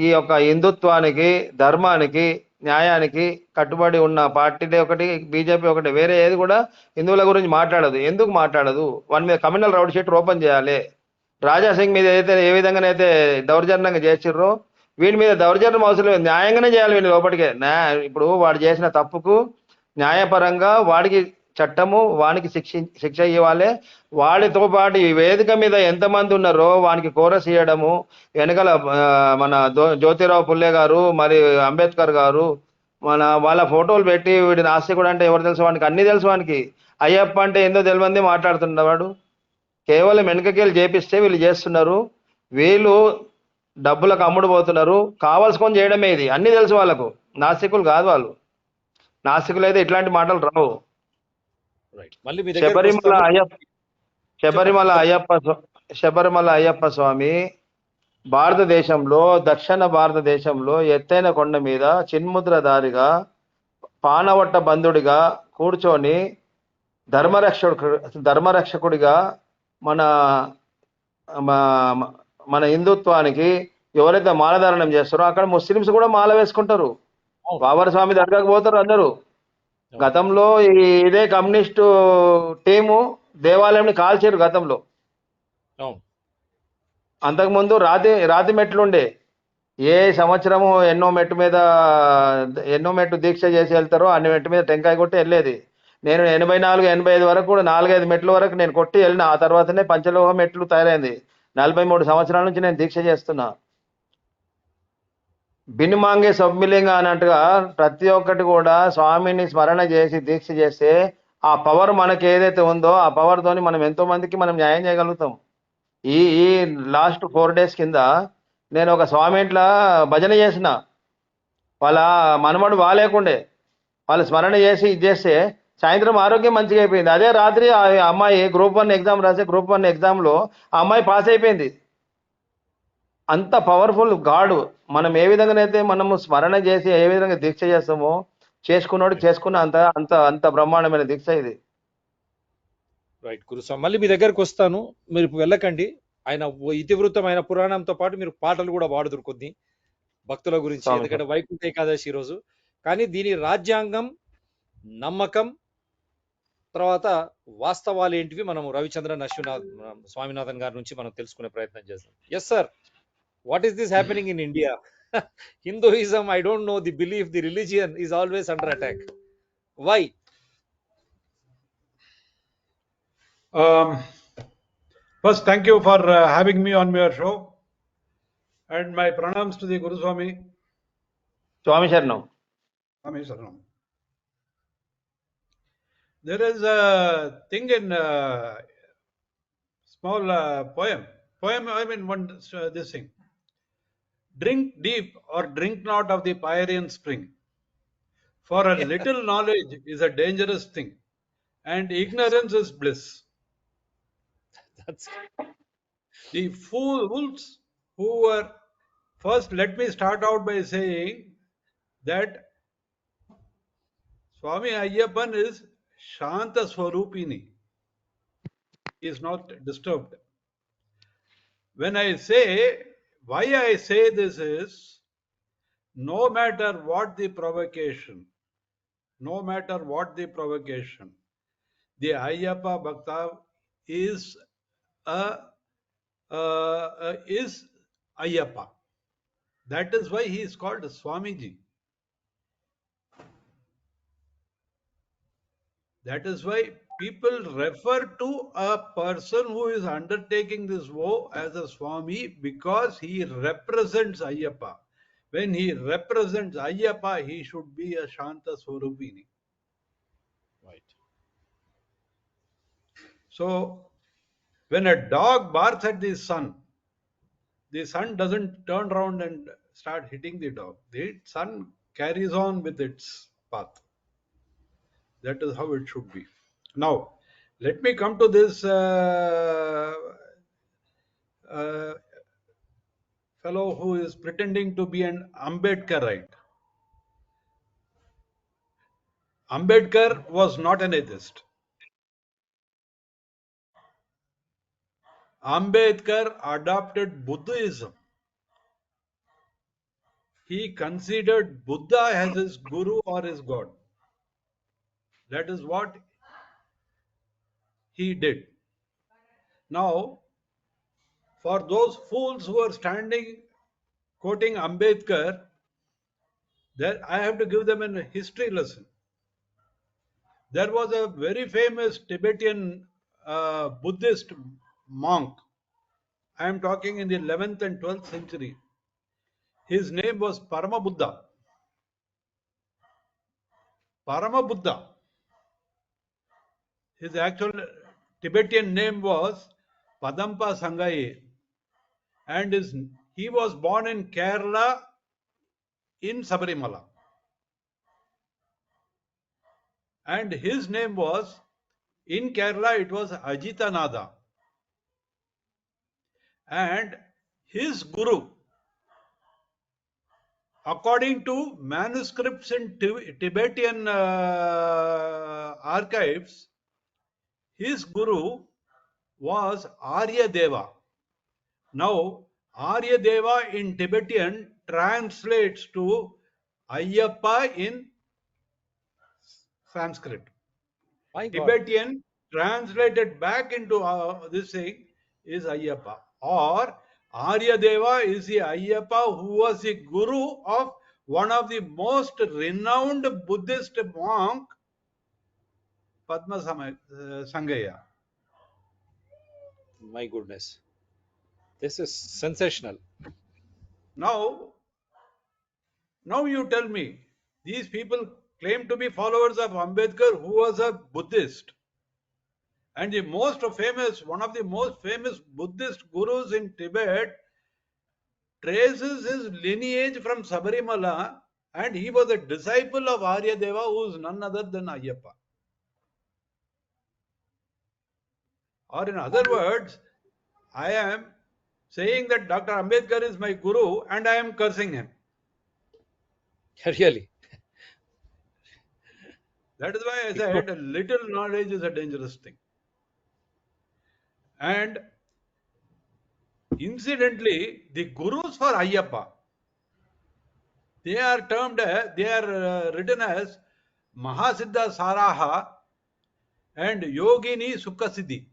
ఈ యొక్క హిందుత్వానికి, ధర్మానికి, న్యాయానికి కట్టుబడి ఉన్న పార్టీలే ఒకటి, బీజేపీ ఒకటి. వేరే ఏది కూడా హిందువుల గురించి మాట్లాడదు. ఎందుకు మాట్లాడదు? వాని మీద కమ్యూనల్ రౌడ్ షీట్ ఓపెన్ చేయాలి. రాజాసింగ్ మీద అయితే ఏ విధంగానైతే దౌర్జన్యంగా చేసిర్రో వీని మీద దౌర్జన్యం అవసరం లేదు, న్యాయంగానే చేయాలి వీని లోపలికే. ఇప్పుడు వాడు చేసిన తప్పుకు న్యాయపరంగా వాడికి చట్టము వానికి శిక్ష ఇవ్వాలి. వాడితో పాటు ఈ వేదిక మీద ఎంతమంది ఉన్నారో వానికి కోరస్ ఇవ్వడము, వెనకాల మన జ్యోతిరావు పుల్లే గారు, మరి అంబేద్కర్ గారు, వాళ్ళ ఫోటోలు పెట్టి వీడి నాస్తికుడు అంటే ఎవరు తెలుసు వానికి? అన్ని తెలుసు వానికి. అయ్యప్ప అంటే ఏందో తెలియంది మాట్లాడుతున్నవాడు. కేవలం వెనకకెళ్ళి చేపిస్తే వీళ్ళు చేస్తున్నారు. వీళ్ళు డబ్బులకు అమ్ముడు పోతున్నారు. కావాల్సుకొని చేయడమే ఇది. అన్ని తెలుసు వాళ్ళకు. నాస్తికులు కాదు వాళ్ళు. నాస్తికులు అయితే ఇట్లాంటి మాటలు రావు. శబరిమల అయ్యప్ప స్వామి భారతదేశంలో, దక్షిణ భారతదేశంలో ఎత్తైన కొండ మీద చిన్ముద్రధారిగా, పానవట్ట బంధుడిగా కూర్చొని ధర్మరక్షకుడిగా మన హిందుత్వానికి ఎవరైతే మాలధారణం చేస్తారో అక్కడ ముస్లిమ్స్ కూడా మాల వేసుకుంటారు. బాబర్ స్వామి దర్గాకు పోతారు అందరూ. గతంలో ఇదే కమ్యూనిస్టు టీము దేవాలయంని కాల్చారు గతంలో. అంతకుముందు రాతి మెట్లు ఉండే. ఏ సంవత్సరము ఎన్నో మెట్టు దీక్ష చేసి వెళ్తారో అన్ని మెట్టు మీద టెంకాయ కొట్టి వెళ్ళేది. నేను 84, 85 వరకు కూడా 4-5 మెట్ల వరకు నేను కొట్టి వెళ్ళిన. ఆ తర్వాతనే పంచలోహ మెట్లు తయారైంది. 43 సంవత్సరాల నుంచి నేను దీక్ష చేస్తున్నా. బిన్మాంగే సబ్మిలింగా అన్నట్టుగా ప్రతి ఒక్కటి కూడా స్వామిని స్మరణ చేసి దీక్ష చేస్తే ఆ పవర్ మనకి ఏదైతే ఉందో ఆ పవర్ తోని మనం ఎంతో మందికి మనం న్యాయం చేయగలుగుతాం. ఈ లాస్ట్ 4 days కింద నేను ఒక స్వామి ఇంట్లో భజన చేసిన. వాళ్ళ మనమడు బాగాలేకుండే, వాళ్ళు స్మరణ చేసి ఇది చేస్తే సాయంత్రం ఆరోగ్యం మంచిగా అయిపోయింది. అదే రాత్రి ఆ అమ్మాయి గ్రూప్ 1 ఎగ్జామ్ రాసే గ్రూప్ 1 ఎగ్జామ్లో ఆ అమ్మాయి పాస్ అయిపోయింది. అంత పవర్ఫుల్ గాడ్. మనం ఏ విధంగానైతే మనము స్మరణ చేసి ఏ విధంగా దీక్ష చేస్తామో చేసుకున్నాడు చేసుకున్న అంత అంత అంత బ్రహ్మాండమైన దీక్ష ఇది. రైట్ గురుస్వామి, మళ్ళీ మీ దగ్గరకు వస్తాను. మీరు వెళ్ళకండి. ఆయన ఇతివృత్తం, ఆయన పురాణంతో పాటు మీరు పాటలు కూడా పాడుదురు కొన్ని భక్తుల గురించి, ఎందుకంటే వైకుంఠ ఏకాదశి రోజు. కానీ దీని రాజ్యాంగం, నమ్మకం, తర్వాత వాస్తవాలు ఏంటివి మనం రవిచంద్రన్ స్వామినాథన్ గారి నుంచి మనం తెలుసుకునే ప్రయత్నం చేస్తాం. Yes sir, what is this happening in India? Hinduism, I don't know, the belief, the religion is always under attack. Why? First, thank you for having me on your show, and my pranams to the Guruswami. Swami Saranam. Swami Saranam. There is a thing in small poem. I mean, this thing. Drink deep or drink not of the Pyrenean spring. For a little knowledge is a dangerous thing, and ignorance is bliss. That's The fools who were first, let me start out by saying that Swami Ayyappan is Shanta Swarupini. He is not disturbed. When I say, why I say this is, no matter what the provocation, the Ayyappa Bhakta is is Ayyappa. That is why he is called Swamiji. That is why people refer to a person who is undertaking this vow as a Swami because he represents Ayyappa. When he represents Ayyappa, he should be a Shanta Swarupini. right. So, when a dog barks at the sun doesn't turn around and start hitting the dog. The sun carries on with its path. That is how it should be. Now, let me come to this fellow who is pretending to be an Ambedkarite. Ambedkar was not an atheist. Ambedkar adopted Buddhism. He considered Buddha as his guru or his god. That is what he did. Now, for those fools who are standing quoting Ambedkar, there I have to give them a history lesson. There was a very famous Tibetan Buddhist monk. I am talking in the 11th and 12th century. His name was Paramabuddha. Paramabuddha. His actual Tibetan name was Padampa Sangaye, and he was born in Kerala in Sabarimala. And his name was, in Kerala, it was Ajitanada. And his guru, according to manuscripts in Tibetan archives, his guru was Arya Deva. Now, Arya Deva in Tibetan translates to Ayyappa in Sanskrit. My God. Tibetan translated back into this thing is Ayyappa. Or Arya Deva is the Ayyappa who was the guru of one of the most renowned Buddhist monk, Padma Sangaya. My goodness. This is sensational. Now you tell me, these people claim to be followers of Ambedkar, who was a Buddhist. And one of the most famous Buddhist gurus in Tibet traces his lineage from Sabarimala, and he was a disciple of Arya Deva, who is none other than Ayyappa. Or in other words, I am saying that Dr. Ambedkar is my guru and I am cursing him. Really. That is why I said a little knowledge is a dangerous thing. And incidentally, the gurus for Ayyappa, they are written as Mahasiddha Saraha and Yogini Sukhasiddhi.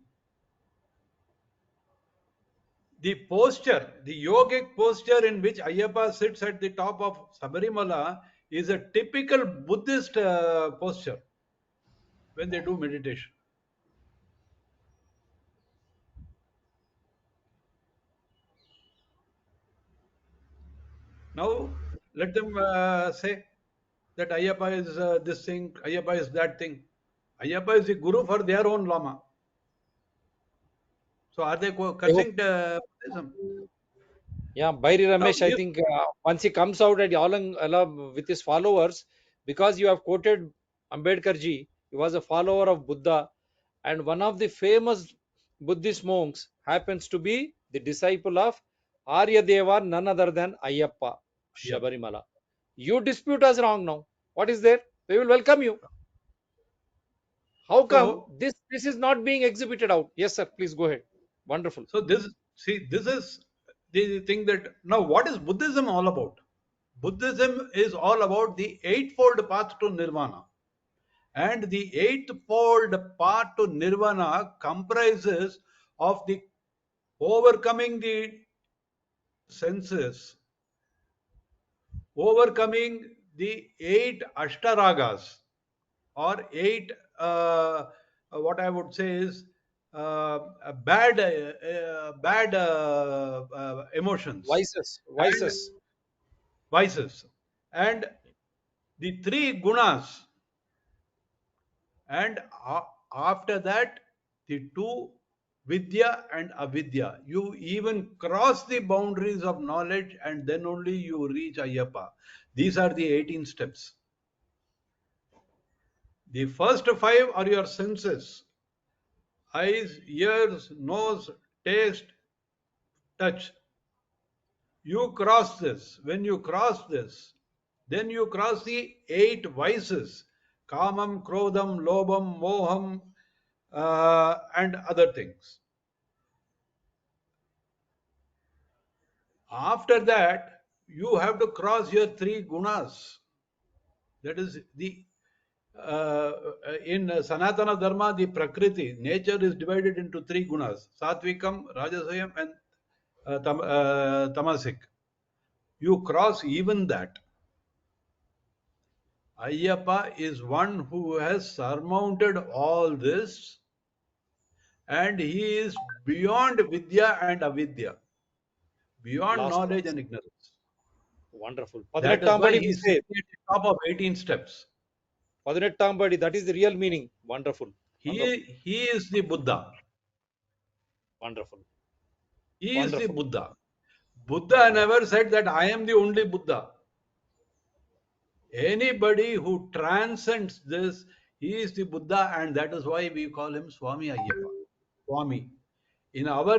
The yogic posture in which Ayyappa sits at the top of Sabarimala is a typical Buddhist posture when they do meditation. Now, let them say that Ayyappa is this thing, Ayyappa is that thing. Ayyappa is the guru for their own lama. So are they cursing Buddhism? Yeah, Bhairi Now, Ramesh, I think once he comes out at along with his followers, because you have quoted Ambedkar ji, he was a follower of Buddha, and one of the famous Buddhist monks happens to be the disciple of Arya Deva, none other than Ayyappa, Yep. Shabarimala. You dispute us wrong now. What is there? We will welcome you. How come So, this is not being exhibited out? Yes, sir. Please go ahead. Wonderful. so this is the thing that now what is Buddhism all about? Buddhism is all about the eightfold path to nirvana. And the eightfold path to nirvana comprises of the overcoming the senses, overcoming the 8 ashtaragas, or 8 what I would say is bad emotions and Vices. vices, and the 3 gunas, and after that the 2 vidya and avidya. You even cross the boundaries of knowledge, and then only you reach Ayyappa. These are the 18 steps. The first 5 are your senses: eyes, ears, nose, taste, touch. You cross this. When you cross this, then you cross the 8 vices: kamam, krodham, lobham, moham, and other things. After that, you have to cross your 3 gunas. That is the in Sanatana Dharma, the Prakriti, nature is divided into 3 gunas: Satvikam, Rajasayam, and Tamasic. You cross even that. Ayyappa is one who has surmounted all this, and he is beyond Vidya and Avidya, beyond Last knowledge ones. and ignorance. Wonderful. That is why Padinettambadi he we is say. sitting at the top of 18 steps. Padinettambadi, that is the real meaning. Wonderful. Wonderful. He is the Buddha. Wonderful. He is the Wonderful. Buddha. Buddha never said that I am the only Buddha. Anybody who transcends this, he is the Buddha, and that is why we call him Swamiye Ayyappa. Swami. In our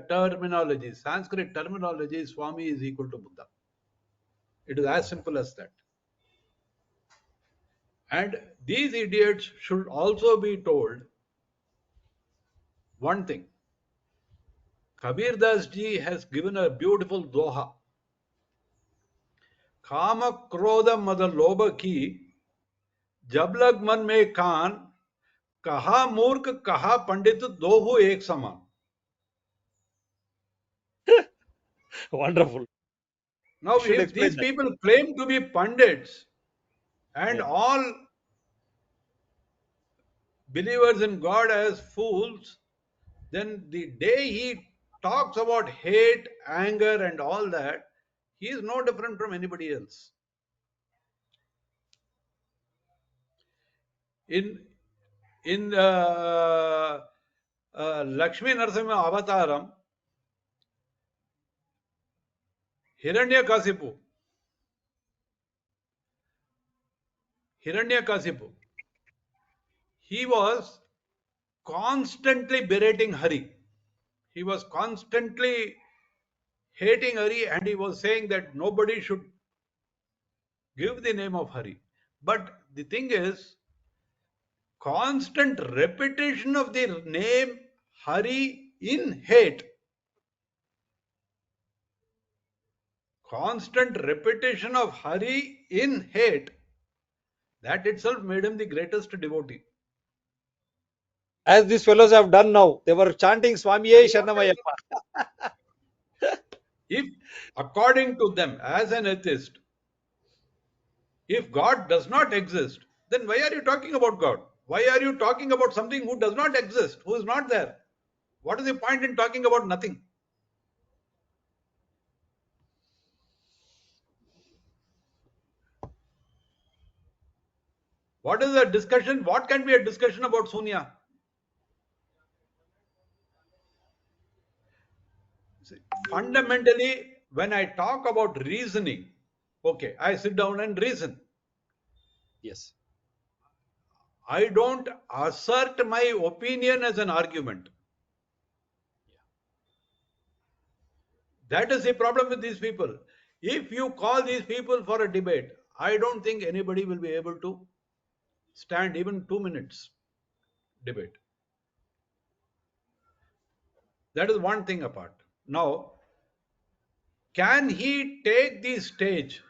terminology, Sanskrit terminology, Swami is equal to Buddha. It is as simple as that. And these idiots should also be told one thing. Kabir Das ji has given a beautiful doha. Kama krodha mad lobha ki, जब लग मन में कान, कहा मूर्ख कहा पंडित, दोहु एक समान. Wonderful. Now, Should if explain these that. people claim to be pundits and Yeah. all believers in God as fools, then the day he talks about hate, anger, and all that, he is no different from anybody else. In Lakshmi Narasimha Avataram, Hiranyakasipu, he was constantly berating Hari. He was constantly hating Hari, and he was saying that nobody should give the name of Hari. But the thing is, constant repetition of the name Hari in hate, constant repetition of Hari in hate, that itself made him the greatest devotee. As these fellows have done now, they were chanting Swamiye Saranam Ayyappa. If, according to them, as an atheist, if God does not exist, then why are you talking about God? Why are you talking about something who does not exist, who is not there? What is the point in talking about nothing? What is a discussion? What can be a discussion about Sunya? See, fundamentally, when I talk about reasoning, okay, I sit down and reason. Yes. I don't assert my opinion as an argument. That is the problem with these people. If you call these people for a debate, I don't think anybody will be able to stand even 2 minutes debate. That is one thing apart. Now, can he take the stage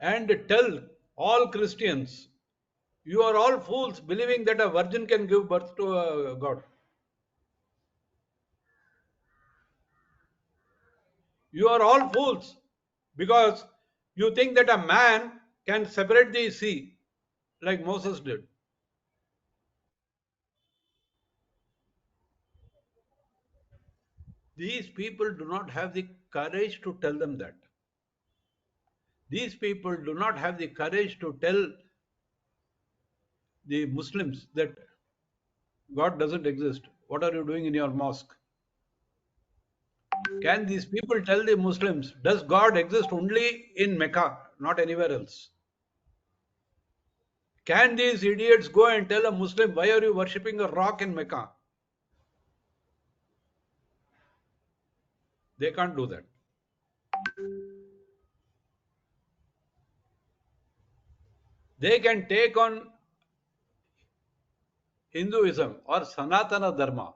and tell all Christians, you are all fools believing that a virgin can give birth to a God? You are all fools because you think that a man can separate the sea like Moses did. These people do not have the courage to tell them that. These people do not have the courage to tell the Muslims that God doesn't exist. What are you doing in your mosque? Can these people tell the Muslims, does God exist only in Mecca, not anywhere else? Can these idiots go and tell a Muslim, why are you worshipping a rock in Mecca? They can't do that. They can take on Hinduism or Sanatana Dharma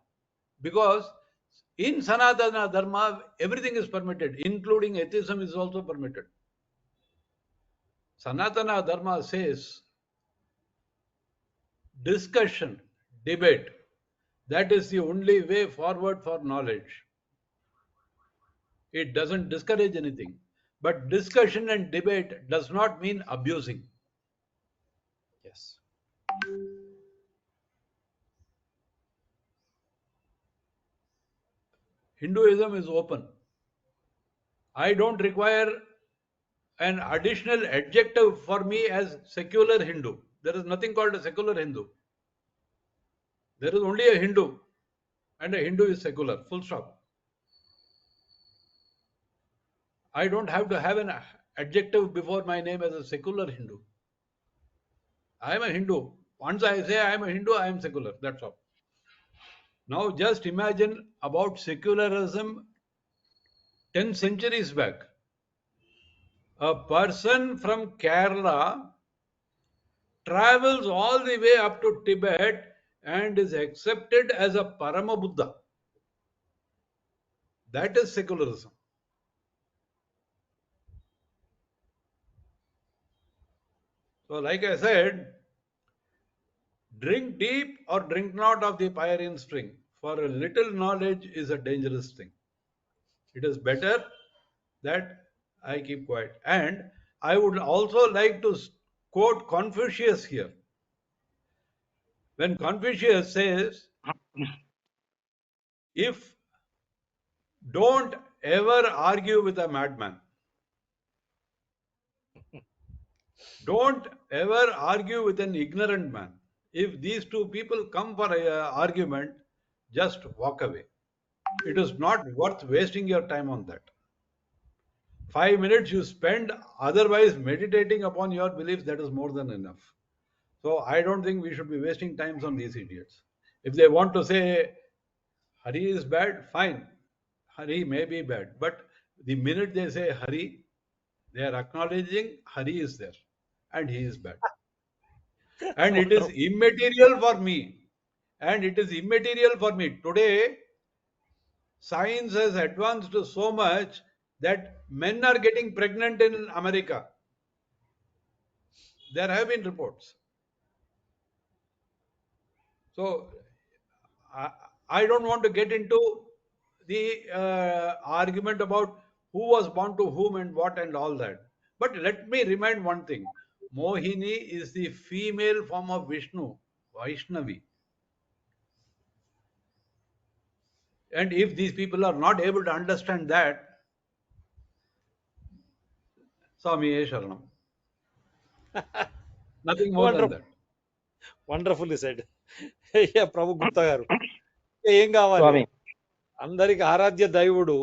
because in Sanatana Dharma, everything is permitted, including atheism is also permitted. Sanatana Dharma says discussion, debate, that is the only way forward for knowledge. It doesn't discourage anything. But discussion and debate does not mean abusing. Yes. Hinduism is open. I don't require an additional adjective for me as secular Hindu. There is nothing called a secular Hindu. There is only a Hindu, and a Hindu is secular, full stop. I don't have to have an adjective before my name as a secular Hindu. I am a Hindu. Once I say I am a Hindu, I am secular. That's all. Now just imagine about secularism 10 centuries back. A person from Kerala travels all the way up to Tibet and is accepted as a Parama Buddha. That is secularism. So, like I said, drink deep or drink not of the Pyrenean spring. For a little knowledge is a dangerous thing. It is better that I keep quiet. And I would also like to quote Confucius here. When Confucius says, if don't ever argue with a madman. Don't ever argue with an ignorant man. If these two people come for an argument, just walk away. It is not worth wasting your time on that. 5 minutes you spend otherwise meditating upon your beliefs, that is more than enough. So I don't think we should be wasting times on these idiots. If they want to say Hari is bad, fine. Hari may be bad. But the minute they say Hari, they are acknowledging Hari is there and he is bad. And it is immaterial for me. And it is immaterial for me. Today, science has advanced so much that men are getting pregnant in America. There have been reports. So, I don't want to get into the argument about who was born to whom and what and all that. But let me remind one thing. Mohini is the female form of Vishnu, Vaishnavi. And if these people are not able to understand that, Swamiye Saranam. Nothing more than that. Wonderfully said. Prabhu Gupta గారు ఏం కావాలి? స్వామి అందరికి ఆరాధ్య దైవుడు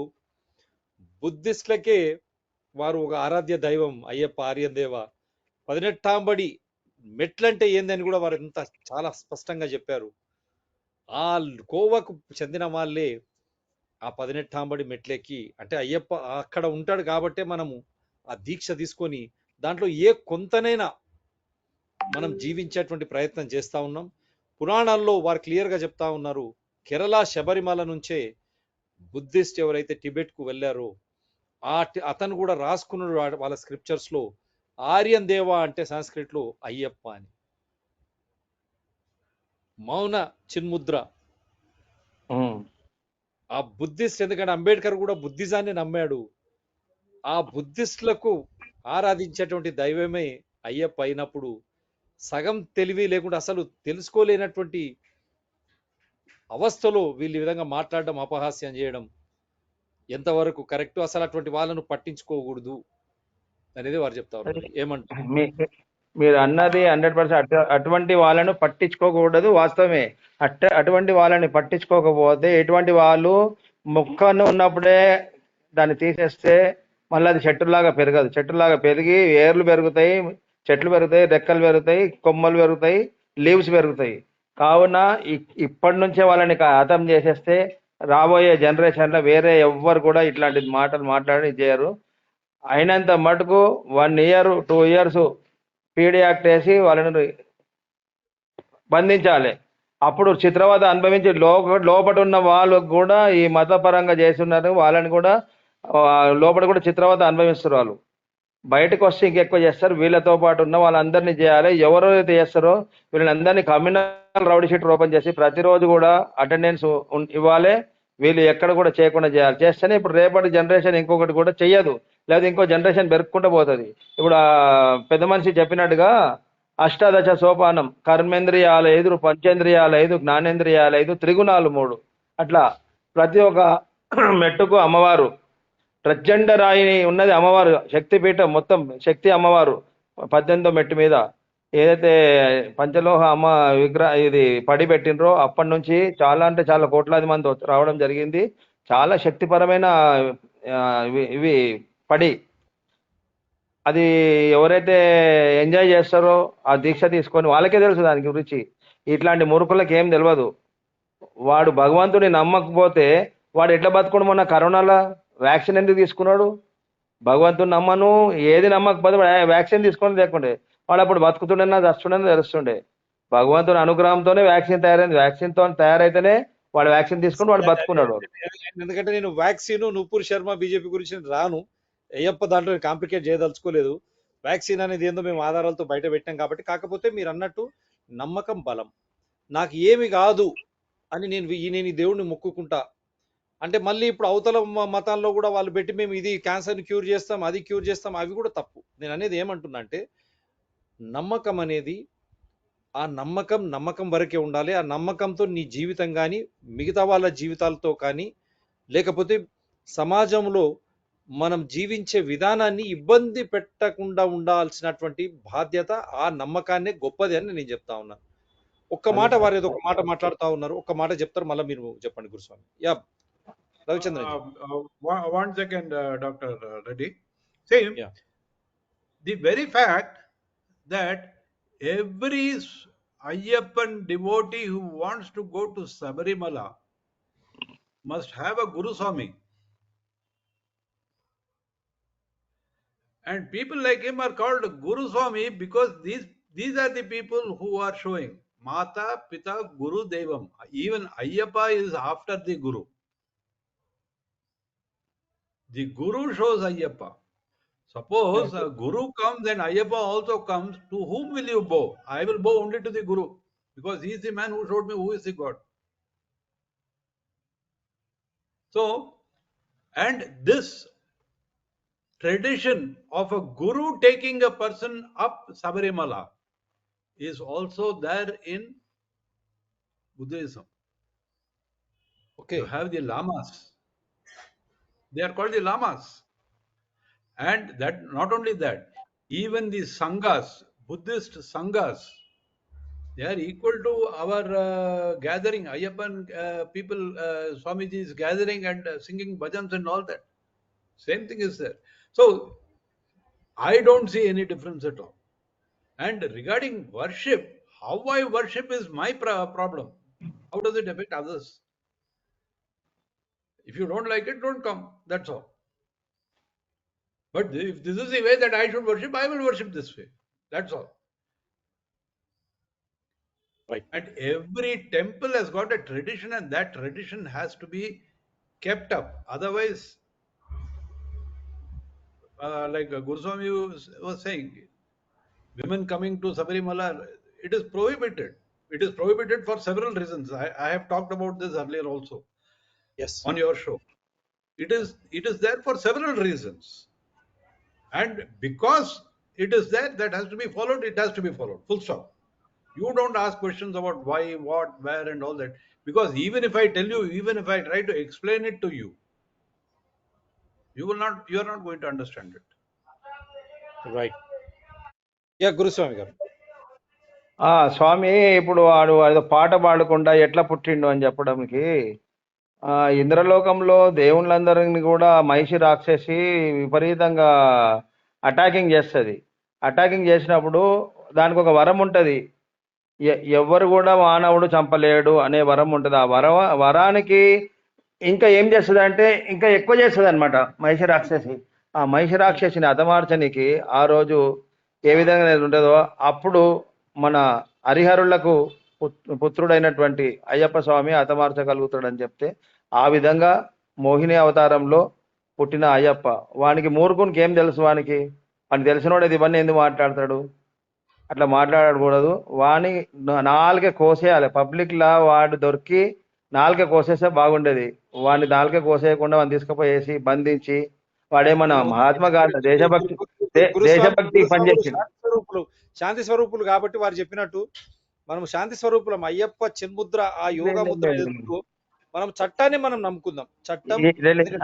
బుద్ధిస్టులకే వారు ఒక ఆరాధ్య దైవం అయ్యప్ప ఆర్యదేవ. 18 మెట్లంటే ఏందని కూడా వారు ఎంత చాలా స్పష్టంగా చెప్పారు. ఆ కోవకు చెందిన వాళ్ళే ఆ 18 మెట్లెక్కి, అంటే అయ్యప్ప అక్కడ ఉంటాడు కాబట్టే మనము ఆ దీక్ష తీసుకొని దాంట్లో ఏ కొంతనైనా మనం జీవించేటువంటి ప్రయత్నం చేస్తా ఉన్నాం. పురాణాల్లో వారు క్లియర్గా చెప్తా ఉన్నారు, కేరళ శబరిమల నుంచే బుద్ధిస్ట్ ఎవరైతే టిబెట్కు వెళ్ళారో అతను కూడా రాసుకున్నాడు వాళ్ళ స్క్రిప్చర్స్ లో ఆర్యన్ దేవ అంటే సంస్కృత్ లో అయ్యప్ప అని. మౌన చిన్ముద్ర ఆ బుద్ధిస్ట్, ఎందుకంటే అంబేద్కర్ కూడా బుద్ధిజాన్ని నమ్మాడు. ఆ బుద్ధిస్టులకు ఆరాధించేటువంటి దైవమే అయ్యప్ప అయినప్పుడు సగం తెలివి లేకుండా అసలు తెలుసుకోలేనటువంటి అవస్థలో వీళ్ళు ఈ విధంగా మాట్లాడడం, అపహాస్యం చేయడం ఎంతవరకు కరెక్ట్? అసలు అటువంటి వాళ్ళను పట్టించుకోకూడదు అనేది వారు చెప్తా ఉన్నారు. ఏమంటారు? మీరు అన్నది 100% అటువంటి వాళ్ళను పట్టించుకోకూడదు, వాస్తవమే. అటువంటి వాళ్ళని పట్టించుకోకపోతే ఎటువంటి వాళ్ళు మొక్కను ఉన్నప్పుడే దాన్ని తీసేస్తే మళ్ళీ అది చెట్టులాగా పెరగదు. చెట్టులాగా పెరిగి ఏర్లు పెరుగుతాయి, చెట్లు పెరుగుతాయి, రెక్కలు పెరుగుతాయి, కొమ్మలు పెరుగుతాయి, లీవ్స్ పెరుగుతాయి. కావున ఇప్పటి నుంచే వాళ్ళని హతం చేసేస్తే రాబోయే జనరేషన్లో వేరే ఎవ్వరు కూడా ఇట్లాంటి మాటలు మాట్లాడి చేయరు. అయినంత మటుకు 1 year 2 years పీడీ యాక్ట్ వేసి వాళ్ళని బంధించాలి. అప్పుడు చిత్రవద అనుభవించి లోపట ఉన్న వాళ్ళు కూడా ఈ మతపరంగా చేస్తున్నారు, వాళ్ళని కూడా లోపల కూడా చిత్రవద అనుభవిస్తారు. వాళ్ళు బయటకు వస్తే ఇంకెక్కువ చేస్తారు. వీళ్ళతో పాటు ఉన్న వాళ్ళందరినీ చేయాలి. ఎవరైతే చేస్తారో వీళ్ళందరినీ కమ్యూనల్ రౌడీ షీటర్ ఓపెన్ చేసి ప్రతిరోజు కూడా అటెండెన్స్ ఇవ్వాలి. వీళ్ళు ఎక్కడ కూడా చేయకుండా చేయాలి. చేస్తేనే ఇప్పుడు రేపటి జనరేషన్ ఇంకొకటి కూడా చెయ్యదు, లేదా ఇంకో జనరేషన్ పెరుక్కుంటూ పోతుంది. ఇప్పుడు పెద్ద మనిషి చెప్పినట్టుగా అష్టాదశ సోపానం, కర్మేంద్రియాలు 5, పంచేంద్రియాలు 5, జ్ఞానేంద్రియాలు 5, త్రిగుణాలు 3, అట్లా ప్రతి ఒక్క మెట్టుకు అమ్మవారు. ప్రచండ రాయి ఉన్నది అమ్మవారు, శక్తిపీఠం మొత్తం శక్తి అమ్మవారు 18వ మెట్టు మీద ఏదైతే పంచలోహ అమ్మ ఇది పడి పెట్టినరో అప్పటి నుంచి చాలా అంటే చాలా కోట్లాది మంది రావడం జరిగింది. చాలా శక్తిపరమైన ఇవి పడి, అది ఎవరైతే ఎంజాయ్ చేస్తారో ఆ దీక్ష తీసుకొని వాళ్ళకే తెలుసు దాని గురించి. ఇట్లాంటి మూర్ఖులకు ఏం తెలియదు. వాడు భగవంతుని నమ్మకపోతే వాడు ఎట్లా బతుకుడు? మొన్న కరోనాలో వ్యాక్సిన్ ఎందుకు తీసుకున్నాడు? భగవంతుని నమ్మను, ఏది నమ్మకపోతే వ్యాక్సిన్ తీసుకొని లేకుండే వాడు అప్పుడు బతుకుతుండేనా చస్తుండేనా తెలుస్తుండే. భగవంతుని అనుగ్రహంతోనే వ్యాక్సిన్ తయారైంది. వ్యాక్సిన్ తో తయారైతేనే వాడు వ్యాక్సిన్ తీసుకుని వాడు బతుకున్నాడు. ఎందుకంటే నేను వ్యాక్సిన్ నూపూర్ శర్మ బీజేపీ గురించి రాను, అయ్యప్ప దాంట్లో కాంప్లికేట్ చేయదలుచుకోలేదు. వ్యాక్సిన్ అనేది ఏందో మేము ఆధారాలతో బయట పెట్టాం కాబట్టి. కాకపోతే మీరు అన్నట్టు నమ్మకం బలం. నాకు ఏమి కాదు అని నేను ఈ దేవుడిని మొక్కుకుంటా అంటే మళ్ళీ ఇప్పుడు అవతల మతాల్లో కూడా వాళ్ళు పెట్టి మేము ఇది క్యాన్సర్ని క్యూర్ చేస్తాం, అది క్యూర్ చేస్తాం, అవి కూడా తప్పు. నేను అనేది ఏమంటున్నా అంటే నమ్మకం అనేది ఆ నమ్మకం వరకే ఉండాలి. ఆ నమ్మకంతో నీ జీవితం కానీ మిగతా వాళ్ళ జీవితాలతో కానీ లేకపోతే సమాజంలో మనం జీవించే విధానాన్ని ఇబ్బంది పెట్టకుండా ఉండాల్సినటువంటి బాధ్యత ఆ నమ్మకాన్నే గొప్పది అని నేను చెప్తా ఉన్నాను. ఒక్క మాట వారు ఏదో ఒక మాట మాట్లాడుతూ ఉన్నారు, ఒక్క మాట చెప్తారు, మళ్ళీ మీరు చెప్పండి Guruswami. Yeah Ravichandran. 1 second, Dr. Reddy. See, the very fact that every Ayyappan devotee who wants to go to Sabarimala must have a Guruswami. And people like him are called Guruswami because these are the people who are showing Mata, Pita, Guru, Devam. Even Ayyappa is after the Guru. The Guru shows Ayyappa. Suppose a Guru comes and Ayyappa also comes, to whom will you bow? I will bow only to the Guru because he is the man who showed me who is the God. So, and this tradition of a Guru taking a person up Sabarimala is also there in Buddhism. Okay. You have the lamas. They are called the lamas. And that not only that, even the sanghas, Buddhist sanghas, they are equal to our gathering. Ayyappan people, Swamiji is gathering and singing bhajans and all that. Same thing is there. So I don't see any difference at all. And regarding worship, how I worship is my problem. How does it affect others? If you don't like it, don't come. That's all. But if this is the way that I should worship, I will worship this way. That's all. Right. And every temple has got a tradition, and that tradition has to be kept up. Otherwise, like Guruswami was saying, women coming to Sabarimala, it is prohibited. It is prohibited for several reasons. I have talked about this earlier also. Yes. On your show. It is there for several reasons. And because it is there, that has to be followed, it has to be followed. Full stop. You don't ask questions about why, what, where, and all that. Because even if I tell you, even if I try to explain it to you, you are not going to understand it. Right. Yeah, Guruswami garu. స్వామి ఇప్పుడు వాడు ఏదో పాట పాడకుండా ఎట్లా పుట్టిండు అని చెప్పడానికి ఇంద్రలోకంలో దేవుళ్ళందరినీ కూడా మహిషి రాక్షసి విపరీతంగా అటాకింగ్ చేస్తుంది. అటాకింగ్ చేసినప్పుడు దానికి ఒక వరం ఉంటుంది, ఎవ్వరు కూడా మానవుడు చంపలేడు అనే వరం ఉంటుంది. ఆ వరానికి ఇంకా ఏం చేస్తుంది అంటే ఇంకా ఎక్కువ చేస్తుంది అనమాట మహిషి రాక్షసి. ఆ మహిషి రాక్షసిని హతమార్చనికి ఆ రోజు ఏ విధంగా ఉంటుందో అప్పుడు మన హరిహరులకు పుత్రుడైనటువంటి అయ్యప్ప స్వామి హతమార్చగలుగుతాడని చెప్తే, ఆ విధంగా మోహిని అవతారంలో పుట్టిన అయ్యప్ప. వానికి మూర్ఖునికి ఏం తెలుసు? వానికి తెలిసినోడేది ఇవన్నీ ఎందుకు మాట్లాడతాడు? అట్లా మాట్లాడకూడదు. వాని నాలుగే కోసేయాలి. పబ్లిక్ లా వాడు దొరికి నాలుగే కోసేస్తే బాగుండేది. వాడిని నాలుగే కోసేయకుండా వాడిని తీసుకుపోయేసి బంధించి వాడేమన్నా మహాత్మా గాంధీ దేశభక్తి పనిచేసింది. శాంతి స్వరూపులు కాబట్టి వారు చెప్పినట్టు మనం శాంతి స్వరూపులం. అయ్యప్ప చిన్ముద్ర ఆ యోగ ముద్ర మనం చట్టాన్ని మనం నమ్ముకుందాం. చట్టం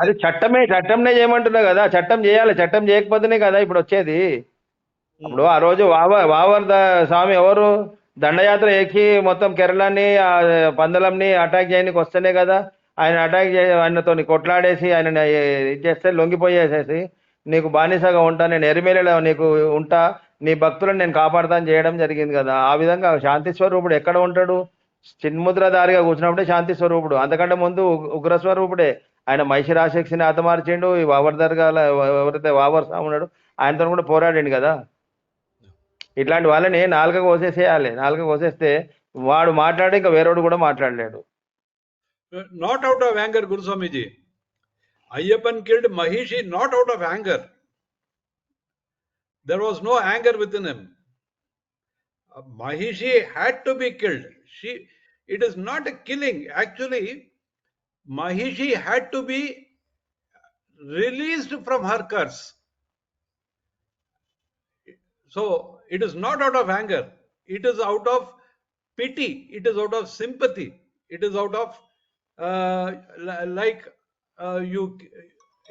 అది చట్టంనే చేయమంటున్నా కదా. చట్టం చేయాలి. చట్టం చేయకపోతేనే కదా ఇప్పుడు వచ్చేది. ఇప్పుడు ఆ రోజు వావర్ స్వామి ఎవరు దండయాత్ర ఎక్కి మొత్తం కేరళని పందలంని అటాక్ చేయడానికి వస్తేనే కదా ఆయన అటాక్ ఆయనతో కొట్లాడేసి ఆయన ఇచ్చేస్తే లొంగిపోయేసేసి నీకు బానిసగా ఉంటా, నేను ఎరిమేలలో నీకు ఉంటా, నీ భక్తులను నేను కాపాడుతాను చేయడం జరిగింది కదా. ఆ విధంగా శాంతి స్వరూపుడు ఎక్కడ ఉంటాడు? చిన్ముద్రధారిగా కూర్చున్నప్పుడే శాంతి స్వరూపుడు. అంతకంటే ముందు ఉగ్రస్వరూపుడే. ఆయన మహిషి రాక్షసిని హతమార్చిండు. ఈ వావర్ దర్గాల ఎవరైతే వావర్ స్వామి ఉన్నాడు ఆయనతో కూడా పోరాడిండు కదా. ఇట్లాంటి వాళ్ళని నాలుక కోసేసేయాలి. నాలుక కోసేస్తే వాడు మాట్లాడి ఇంకా వేరేవాడు కూడా మాట్లాడలేడు. Not out of anger, Guruswamiji. Ayyappan killed Mahishi not out of anger. There was no anger within him. Mahishi had to be killed. It is not a killing. Actually, Mahishi had to be released from her curse. So it is not out of anger. It is out of pity. It is out of sympathy. It is out of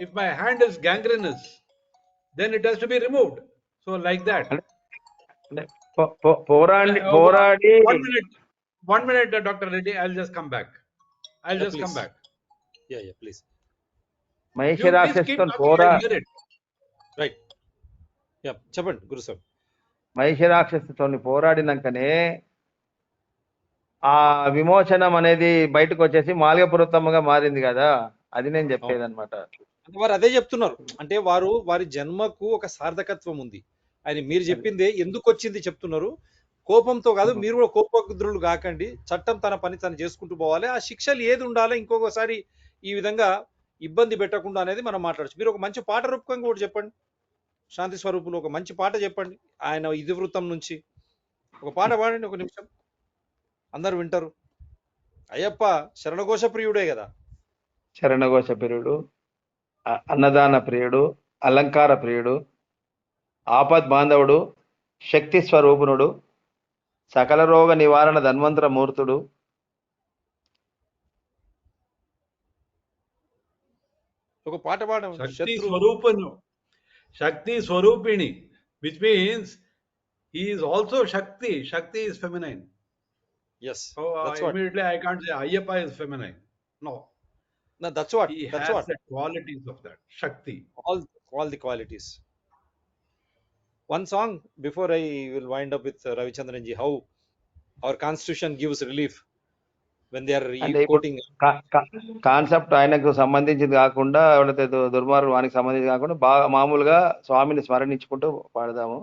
if my hand is gangrenous, then it has to be removed. So like that. పోరాడి one minute, Dr. Reddy. I'll just come back. Come back. Yeah, please. మహిషి రాక్షసితో పోరాడి right. Yeah, చెప్పండి గురుస్వామి. మహిషి రాక్షసితో పోరాడినాకనే ఆ విమోచనం అనేది బయటకు వచ్చేసి మాల్యపురుత్తమ్మగా మారింది కదా. అది నేను చెప్పేది అనమాట. వారు అదే చెప్తున్నారు. అంటే వారి జన్మకు ఒక సార్థకత్వం ఉంది. ఆయన మీరు చెప్పిందే ఎందుకు వచ్చింది చెప్తున్నారు. కోపంతో కాదు, మీరు కూడా కోపగ్రులు కాకండి. చట్టం తన పని తను చేసుకుంటూ పోవాలి. ఆ శిక్షలు ఏది ఉండాలి, ఇంకొకసారి ఈ విధంగా ఇబ్బంది పెట్టకుండా అనేది మనం మాట్లాడచ్చు. మీరు ఒక మంచి పాట రూపకంగా కూడా చెప్పండి. శాంతి స్వరూపులు ఒక మంచి పాట చెప్పండి. ఆయన ఇతివృత్తం నుంచి ఒక పాట పాడండి, ఒక నిమిషం. అందరు వింటారు. అయ్యప్ప శరణఘోష ప్రియుడే కదా. శరణఘోష ప్రియుడు, అన్నదాన ప్రియుడు, అలంకార ప్రియుడు, ఆపద్ బాంధవుడు, శక్తి స్వరూపునుడు, సకల రోగ నివారణ ధన్వంతర మూర్తుడు. ఒక పాట పాడండి. Shakti Swarupini, which means He is also Shakti. Shakti is feminine. Yes, So that's what. immediately I can't say Ayyappa is feminine. No, No, that's what. he That's has what. the qualities of that Shakti. All the qualities. One song before I will wind up with Ravichandran ji. How our constitution gives relief when they are అంటే ఇప్పుడు quoting. Concept ఆయనకు సంబంధించింది కాకుండా ఎవరైతే దుర్మార్గం వానికి సంబంధించి కాకుండా బాగా మామూలుగా స్వామిని స్మరణించుకుంటూ పాడదాము.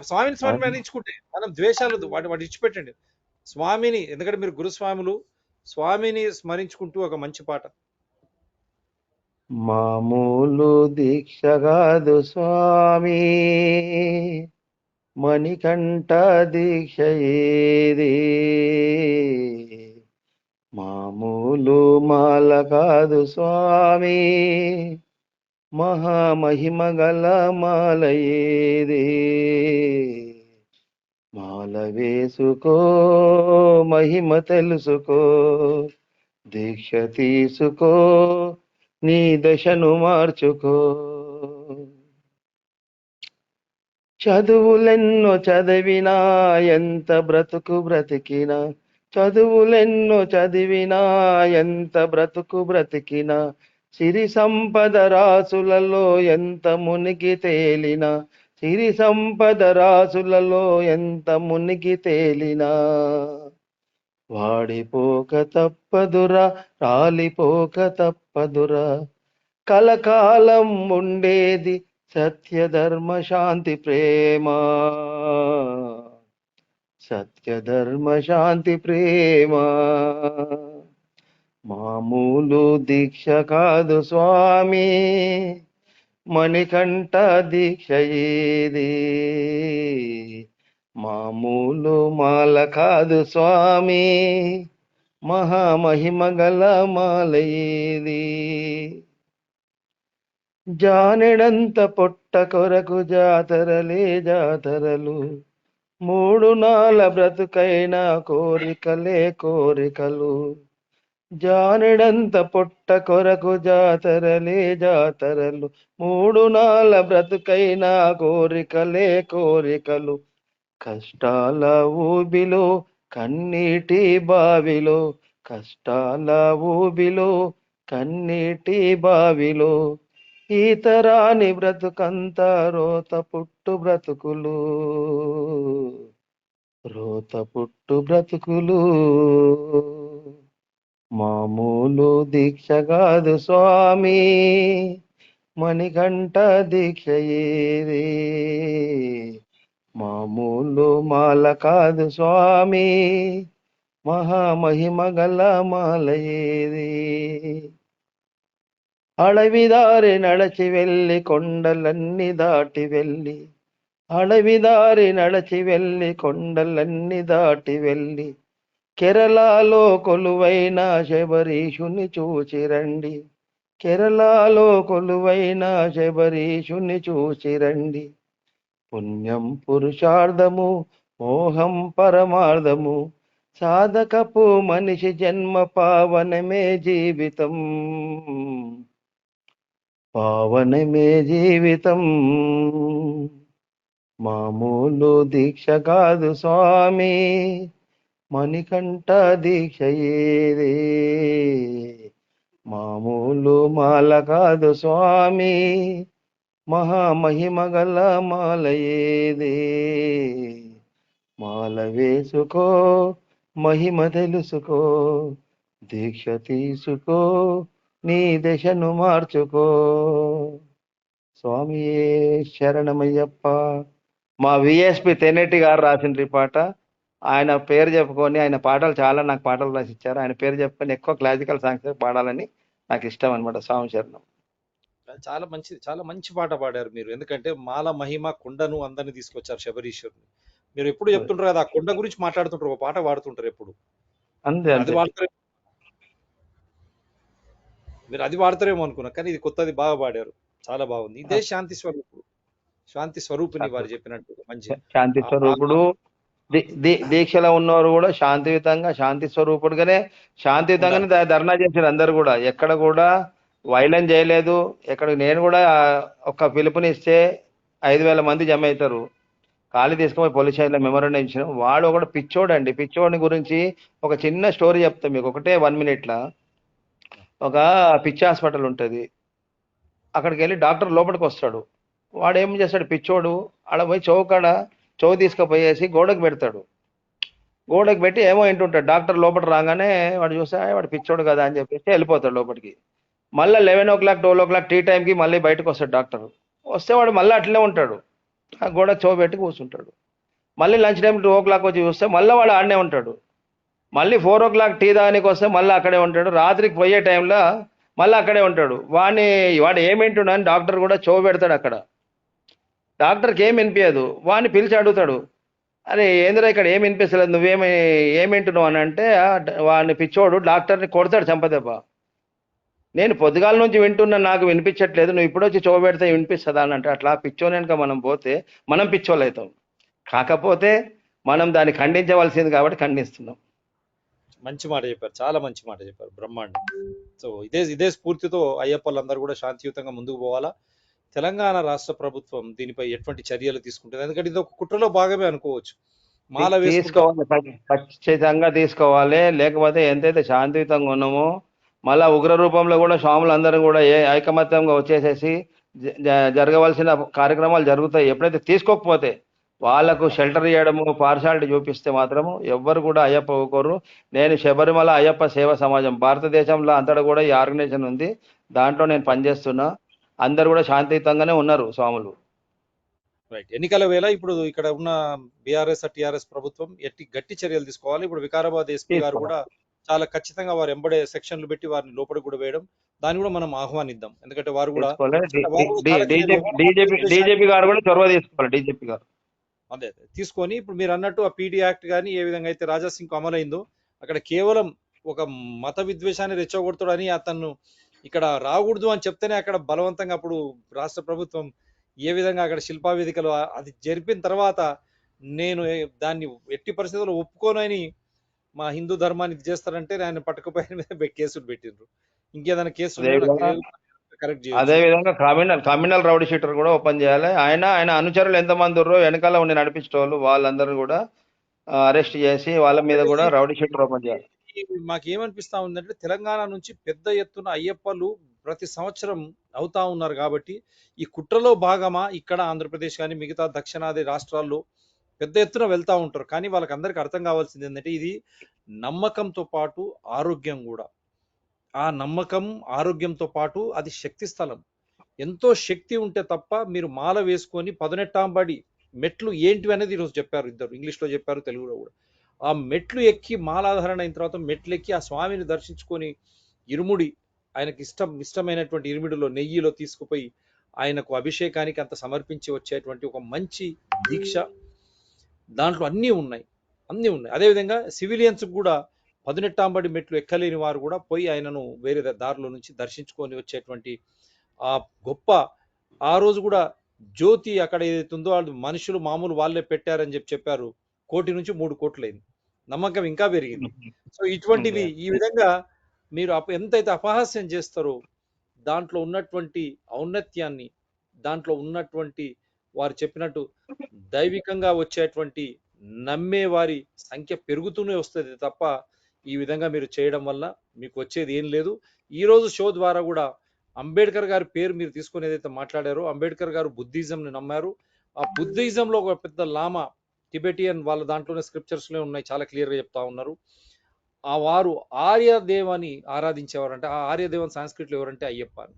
స్వామిని స్మరించుకుంటే మనం ద్వేషాలు వాటి ఇచ్చిపెట్టండి. స్వామిని, ఎందుకంటే మీరు గురుస్వాములు, స్వామిని స్మరించుకుంటూ ఒక మంచి పాట. మామూలు దీక్ష కాదు స్వామి, మణికంఠ దీక్ష ఏది, మామూలు మాల కాదు స్వామి, మహామహిమ గల మాల ఏది, మాల వేసుకో మహిమ తెలుసుకో, దీక్ష తీసుకో నీ దశను మార్చుకో. చదువులెన్నో చదివినా ఎంత బ్రతుకు బ్రతికినా, చదువులెన్నో చదివినా ఎంత బ్రతుకు బ్రతికినా, సిరి సంపద రాసులలో ఎంత మునిగి తేలినా, సిరి సంపద రాసులలో ఎంత మునిగి తేలినా, వాడిపోక తప్పదురా రాలిపోక తప్పదురా, కలకాలం ఉండేది సత్యధర్మ శాంతి ప్రేమ, సత్యధర్మ శాంతి ప్రేమ. మామూలు దీక్ష కాదు స్వామి, మణికంఠ దీక్ష ఏది, మామూలు మాల కాదు స్వామి, మహామహిమ గల మాల ఏది. జానెడంత పొట్ట కొరకు జాతరలే జాతరలు, మూడు నాల బ్రతుకైన కోరికలే కోరికలు, జానెడంత పొట్ట కొరకు జాతరలే జాతరలు, మూడు నాల బ్రతుకైన కోరికలే కోరికలు, కష్టాల ఊబిలో కన్నీటి బావిలో, కష్టాల ఊబిలో కన్నీటి బావిలో, ఈతరాని బ్రతుకంతా రోత పుట్టు బ్రతుకులు, రోత పుట్టు బ్రతుకులు. మామూలు దీక్ష కాదు స్వామి, మణికంఠ దీక్ష ఏది, మామూలు మాల కాదు స్వామి, మహామహిమ గల మాల ఏది. అడవిదారి నడచి వెళ్ళి కొండలన్నీ దాటి వెళ్ళి, అడవిదారి నడచి వెళ్ళి కొండలన్నీ దాటి వెళ్ళి, కేరళలో కొలువైన శబరీషుని చూచిరండి, కేరళలో కొలువైన శబరీషుని చూచిరండి. పుణ్యం పురుషార్థము మోహం పరమార్థము, సాధకపు మనిషి జన్మ పావనమే జీవితం, పావనమే జీవితం. మామూలు దీక్ష కాదు స్వామి, మణికంఠ దీక్ష ఏది, మామూలు మాల కాదు స్వామి, మహామహిమ గల మాల ఏది. మాల వేసుకో మహిమ తెలుసుకో, దీక్ష తీసుకో నీ దశను మార్చుకో. స్వామియే శరణమయ్యప్ప. మా విఎస్పి తెన్నెట్టి గారు రాసిన పాట. ఆయన పేరు చెప్పుకొని, ఆయన పాటలు చాలా నాకు పాటలు రాసి ఇచ్చారు. ఆయన పేరు చెప్పుకొని ఎక్కువ క్లాసికల్ సాంగ్స్ పాడాలని నాకు ఇష్టం అనమాట. స్వామి శరణం. చాలా మంచిది, చాలా మంచి పాట పాడారు మీరు. ఎందుకంటే మాల మహిమ కొండను అందరిని తీసుకొచ్చారు శబరీశ్వరుని. మీరు ఎప్పుడు చెప్తుంటారు కదా, ఆ కొండ గురించి మాట్లాడుతుంటారు, ఒక పాట పాడుతుంటారు ఎప్పుడు. అంతే అది అంతే. వాడతారు, మీరు అది వాడతారేమో అనుకున్నా, కానీ ఇది కొత్తది బాగా పాడారు, చాలా బాగుంది. ఇదే శాంతి స్వరూపుడు, శాంతి స్వరూపిణి వారు చెప్పినట్టు మంచి శాంతి స్వరూపుడు. దీక్షలో ఉన్నవారు కూడా శాంతియుతంగా, శాంతి స్వరూపుడుగానే శాంతియుతంగానే ధర్నా చేశారు అందరు కూడా. ఎక్కడ కూడా వైలెన్స్ చేయలేదు. ఎక్కడ నేను కూడా ఒక పిలుపునిస్తే 5,000 మంది జమ అవుతారు. ఖాళీ తీసుకుపోయి పోలీస్ స్టేషన్లో మెమోరాండం ఇచ్చిన. వాడు ఒకటి పిచ్చోడు అండి. పిచ్చోడిని గురించి ఒక చిన్న స్టోరీ చెప్తాను మీకు, ఒకటే 1 minute. ఒక పిచ్చి హాస్పిటల్ ఉంటుంది. అక్కడికి వెళ్ళి డాక్టర్ లోపలికి వస్తాడు. వాడు ఏం చేస్తాడు పిచ్చోడు, ఆడ పోయి చెవు తీసుకుపోయేసి గోడకు పెడతాడు. గోడకు పెట్టి ఏమో వింటుంటాడు. డాక్టర్ లోపల రాగానే వాడు చూస్తే వాడు పిచ్చోడు కదా అని చెప్పేసి వెళ్ళిపోతాడు లోపలికి. మళ్ళీ 11 o'clock 12 o'clock టీ టైంకి మళ్ళీ బయటకు వస్తాడు డాక్టర్. వస్తే వాడు మళ్ళీ అట్లనే ఉంటాడు, ఆ గోడ చెవు పెట్టి కూర్చుంటాడు. మళ్ళీ లంచ్ టైం 2 o'clock వచ్చి చూస్తే మళ్ళీ వాడు ఆడనే ఉంటాడు. మళ్ళీ 4 o'clock టీ దానికి వస్తే మళ్ళీ అక్కడే ఉంటాడు. రాత్రికి పోయే టైంలో మళ్ళీ అక్కడే ఉంటాడు. వాడు ఏమింటున్నా అని డాక్టర్ కూడా చెవు పెడతాడు అక్కడ. డాక్టర్కి ఏం వినిపించదు. వాడిని పిలిచి అడుగుతాడు, అరే ఏందిరా ఇక్కడ ఏం వినిపిస్తలేదు, ఏమింటున్నావు అని అంటే వాడిని పిచ్చోడు డాక్టర్ని కొడతాడు చంపదెబ్బ. నేను పొద్దుగాల నుంచి వింటున్నా, నాకు వినిపించట్లేదు, నువ్వు ఇప్పుడు వచ్చి చెవు పెడితే వినిపిస్తుందా అని అంటే, అట్లా పిచ్చోని వెనుక మనం పోతే మనం పిచ్చోళ్ళు అవుతాం. కాకపోతే మనం దాన్ని ఖండించవలసింది కాబట్టి ఖండిస్తున్నాం. మంచి మాట చెప్పారు, చాలా మంచి మాట చెప్పారు, బ్రహ్మాండం. సో ఇదే స్ఫూర్తితో అయ్యప్పలందరూ కూడా శాంతియుతంగా ముందుకు పోవాలా. తెలంగాణ రాష్ట్ర ప్రభుత్వం దీనిపై ఎటువంటి చర్యలు తీసుకుంటుంది? ఎందుకంటే ఇది ఒక కుట్రలో భాగమే అనుకోవచ్చు. మాల తీసుకోవాలి, ఖచ్చితంగా తీసుకోవాలి. లేకపోతే ఎంతైతే శాంతియుతంగా ఉన్నామో మళ్ళా ఉగ్ర రూపంలో కూడా స్వాములు అందరూ కూడా ఐకమత్యంగా వచ్చేసేసి జరగవలసిన కార్యక్రమాలు జరుగుతాయి. ఎప్పుడైతే తీసుకోకపోతే వాళ్ళకు షెల్టర్ ఇవ్వడము, పార్షాలిటీ చూపిస్తే మాత్రము ఎవ్వరు కూడా అయ్యప్ప ఊరుకోరు. నేను శబరిమల అయ్యప్ప సేవా సమాజం భారతదేశంలో అంతటా కూడా ఈ ఆర్గనైజేషన్ ఉంది, దాంట్లో నేను పనిచేస్తున్నా. అందరు కూడా శాంతియుతంగానే ఉన్నారు స్వాములు. రైట్. ఎన్నికల వేళ ఇప్పుడు ఇక్కడ ఉన్న బీఆర్ఎస్ టీఆర్ఎస్ ప్రభుత్వం గట్టి చర్యలు తీసుకోవాలి. ఇప్పుడు వికారాబాద్ ఎస్పీ గారు కూడా చాలా ఖచ్చితంగా వారు ఎంబడే సెక్షన్లు పెట్టి వారిని లోపలికి కూడా వేయడం, దాన్ని కూడా మనం ఆహ్వానిద్దాం. ఎందుకంటే వారు కూడా డీజీపీ గారు కూడా చొరవ తీసుకోవాలి. డీజీపీ గారు అదే తీసుకొని ఇప్పుడు మీరు అన్నట్టు ఆ పీడీ యాక్ట్ కానీ ఏ విధంగా అయితే రాజాసింగ్ అమలైందో అక్కడ కేవలం ఒక మత విద్వేషాన్ని రెచ్చగొడుతాడని అతను ఇక్కడ రాకూడదు అని చెప్తేనే అక్కడ బలవంతంగా అప్పుడు రాష్ట్ర ప్రభుత్వం ఏ విధంగా అక్కడ శిల్పా వేదికలు అది జరిపిన తర్వాత నేను దాన్ని ఎట్టి పరిస్థితుల్లో ఒప్పుకోనని మా హిందూ ధర్మాన్ని ఇది చేస్తారంటే ఆయన పట్టుకుపోయిన మీద కేసులు పెట్టిండ్రు. ఇంకేదైనా కేసు కరెక్ట్ చేయాలి. అదే విధంగా కమ్యూనల్ రౌడీ షీటర్ కూడా ఓపెన్ చేయాలి. ఆయన అనుచరులు ఎంతమంది ఉర్రో వెనకాల ఉండి నడిపించే వాళ్ళు వాళ్ళందరూ కూడా అరెస్ట్ చేసి వాళ్ళ మీద కూడా రౌడీ షీటర్ ఓపెన్ చేయాలి. మాకేమనిపిస్తా ఉందంటే తెలంగాణ నుంచి పెద్ద ఎత్తున అయ్యప్పలు ప్రతి సంవత్సరం అవుతా ఉన్నారు కాబట్టి ఈ కుట్రలో భాగమా ఇక్కడ ఆంధ్రప్రదేశ్ కానీ మిగతా దక్షిణాది రాష్ట్రాల్లో పెద్ద ఎత్తున వెళ్తా ఉంటారు. కానీ వాళ్ళకి అందరికి అర్థం కావాల్సింది ఏంటంటే ఇది నమ్మకంతో పాటు ఆరోగ్యం కూడా. ఆ నమ్మకం ఆరోగ్యంతో పాటు అది శక్తి స్థలం. ఎంతో శక్తి ఉంటే తప్ప మీరు మాల వేసుకొని 18 బడి మెట్లు ఏంటివి అనేది ఈరోజు చెప్పారు, ఇద్దరు ఇంగ్లీష్లో చెప్పారు, తెలుగులో కూడా. ఆ మెట్లు ఎక్కి మాలాధారణ అయిన తర్వాత మెట్లు ఎక్కి ఆ స్వామిని దర్శించుకొని ఇరుముడి ఆయనకి ఇష్టమైనటువంటి ఇరుముడిలో నెయ్యిలో తీసుకుపోయి ఆయనకు అభిషేకానికి అంత సమర్పించి వచ్చేటువంటి ఒక మంచి దీక్ష. దాంట్లో అన్నీ ఉన్నాయి. అదేవిధంగా సివిలియన్స్ కూడా 18 బడి మెట్లు ఎక్కలేని వారు కూడా పోయి ఆయనను వేరే దారిలో నుంచి దర్శించుకొని వచ్చేటువంటి ఆ గొప్ప. ఆ రోజు కూడా జ్యోతి అక్కడ ఏదైతే ఉందో వాళ్ళు మనుషులు మామూలు వాళ్ళే పెట్టారని చెప్పారు. 1 కోటి నుంచి 3 కోట్లు అయింది. నమ్మకం ఇంకా పెరిగింది. సో ఇటువంటివి ఈ విధంగా మీరు ఎంతైతే అపహాస్యం చేస్తారో దాంట్లో ఉన్నటువంటి ఔన్నత్యాన్ని, దాంట్లో ఉన్నటువంటి వారు చెప్పినట్టు దైవికంగా వచ్చేటువంటి నమ్మే వారి సంఖ్య పెరుగుతూనే వస్తుంది తప్ప ఈ విధంగా మీరు చేయడం వల్ల మీకు వచ్చేది ఏం లేదు. ఈ రోజు షో ద్వారా కూడా అంబేద్కర్ గారి పేరు మీరు తీసుకుని ఏదైతే మాట్లాడారో, అంబేద్కర్ గారు బుద్ధిజంని నమ్మారు. ఆ బుద్ధిజంలో ఒక పెద్ద లామా టిబెటియన్ వాళ్ళ దాంట్లోనే స్క్రిప్చర్స్లో ఉన్నాయి, చాలా క్లియర్గా చెప్తా ఉన్నారు. ఆ వారు ఆర్యదేవాన్ని ఆరాధించేవారంటే ఆ ఆర్యదేవన్ సాంస్క్రిట్లో ఎవరంటే అయ్యప్ప అని.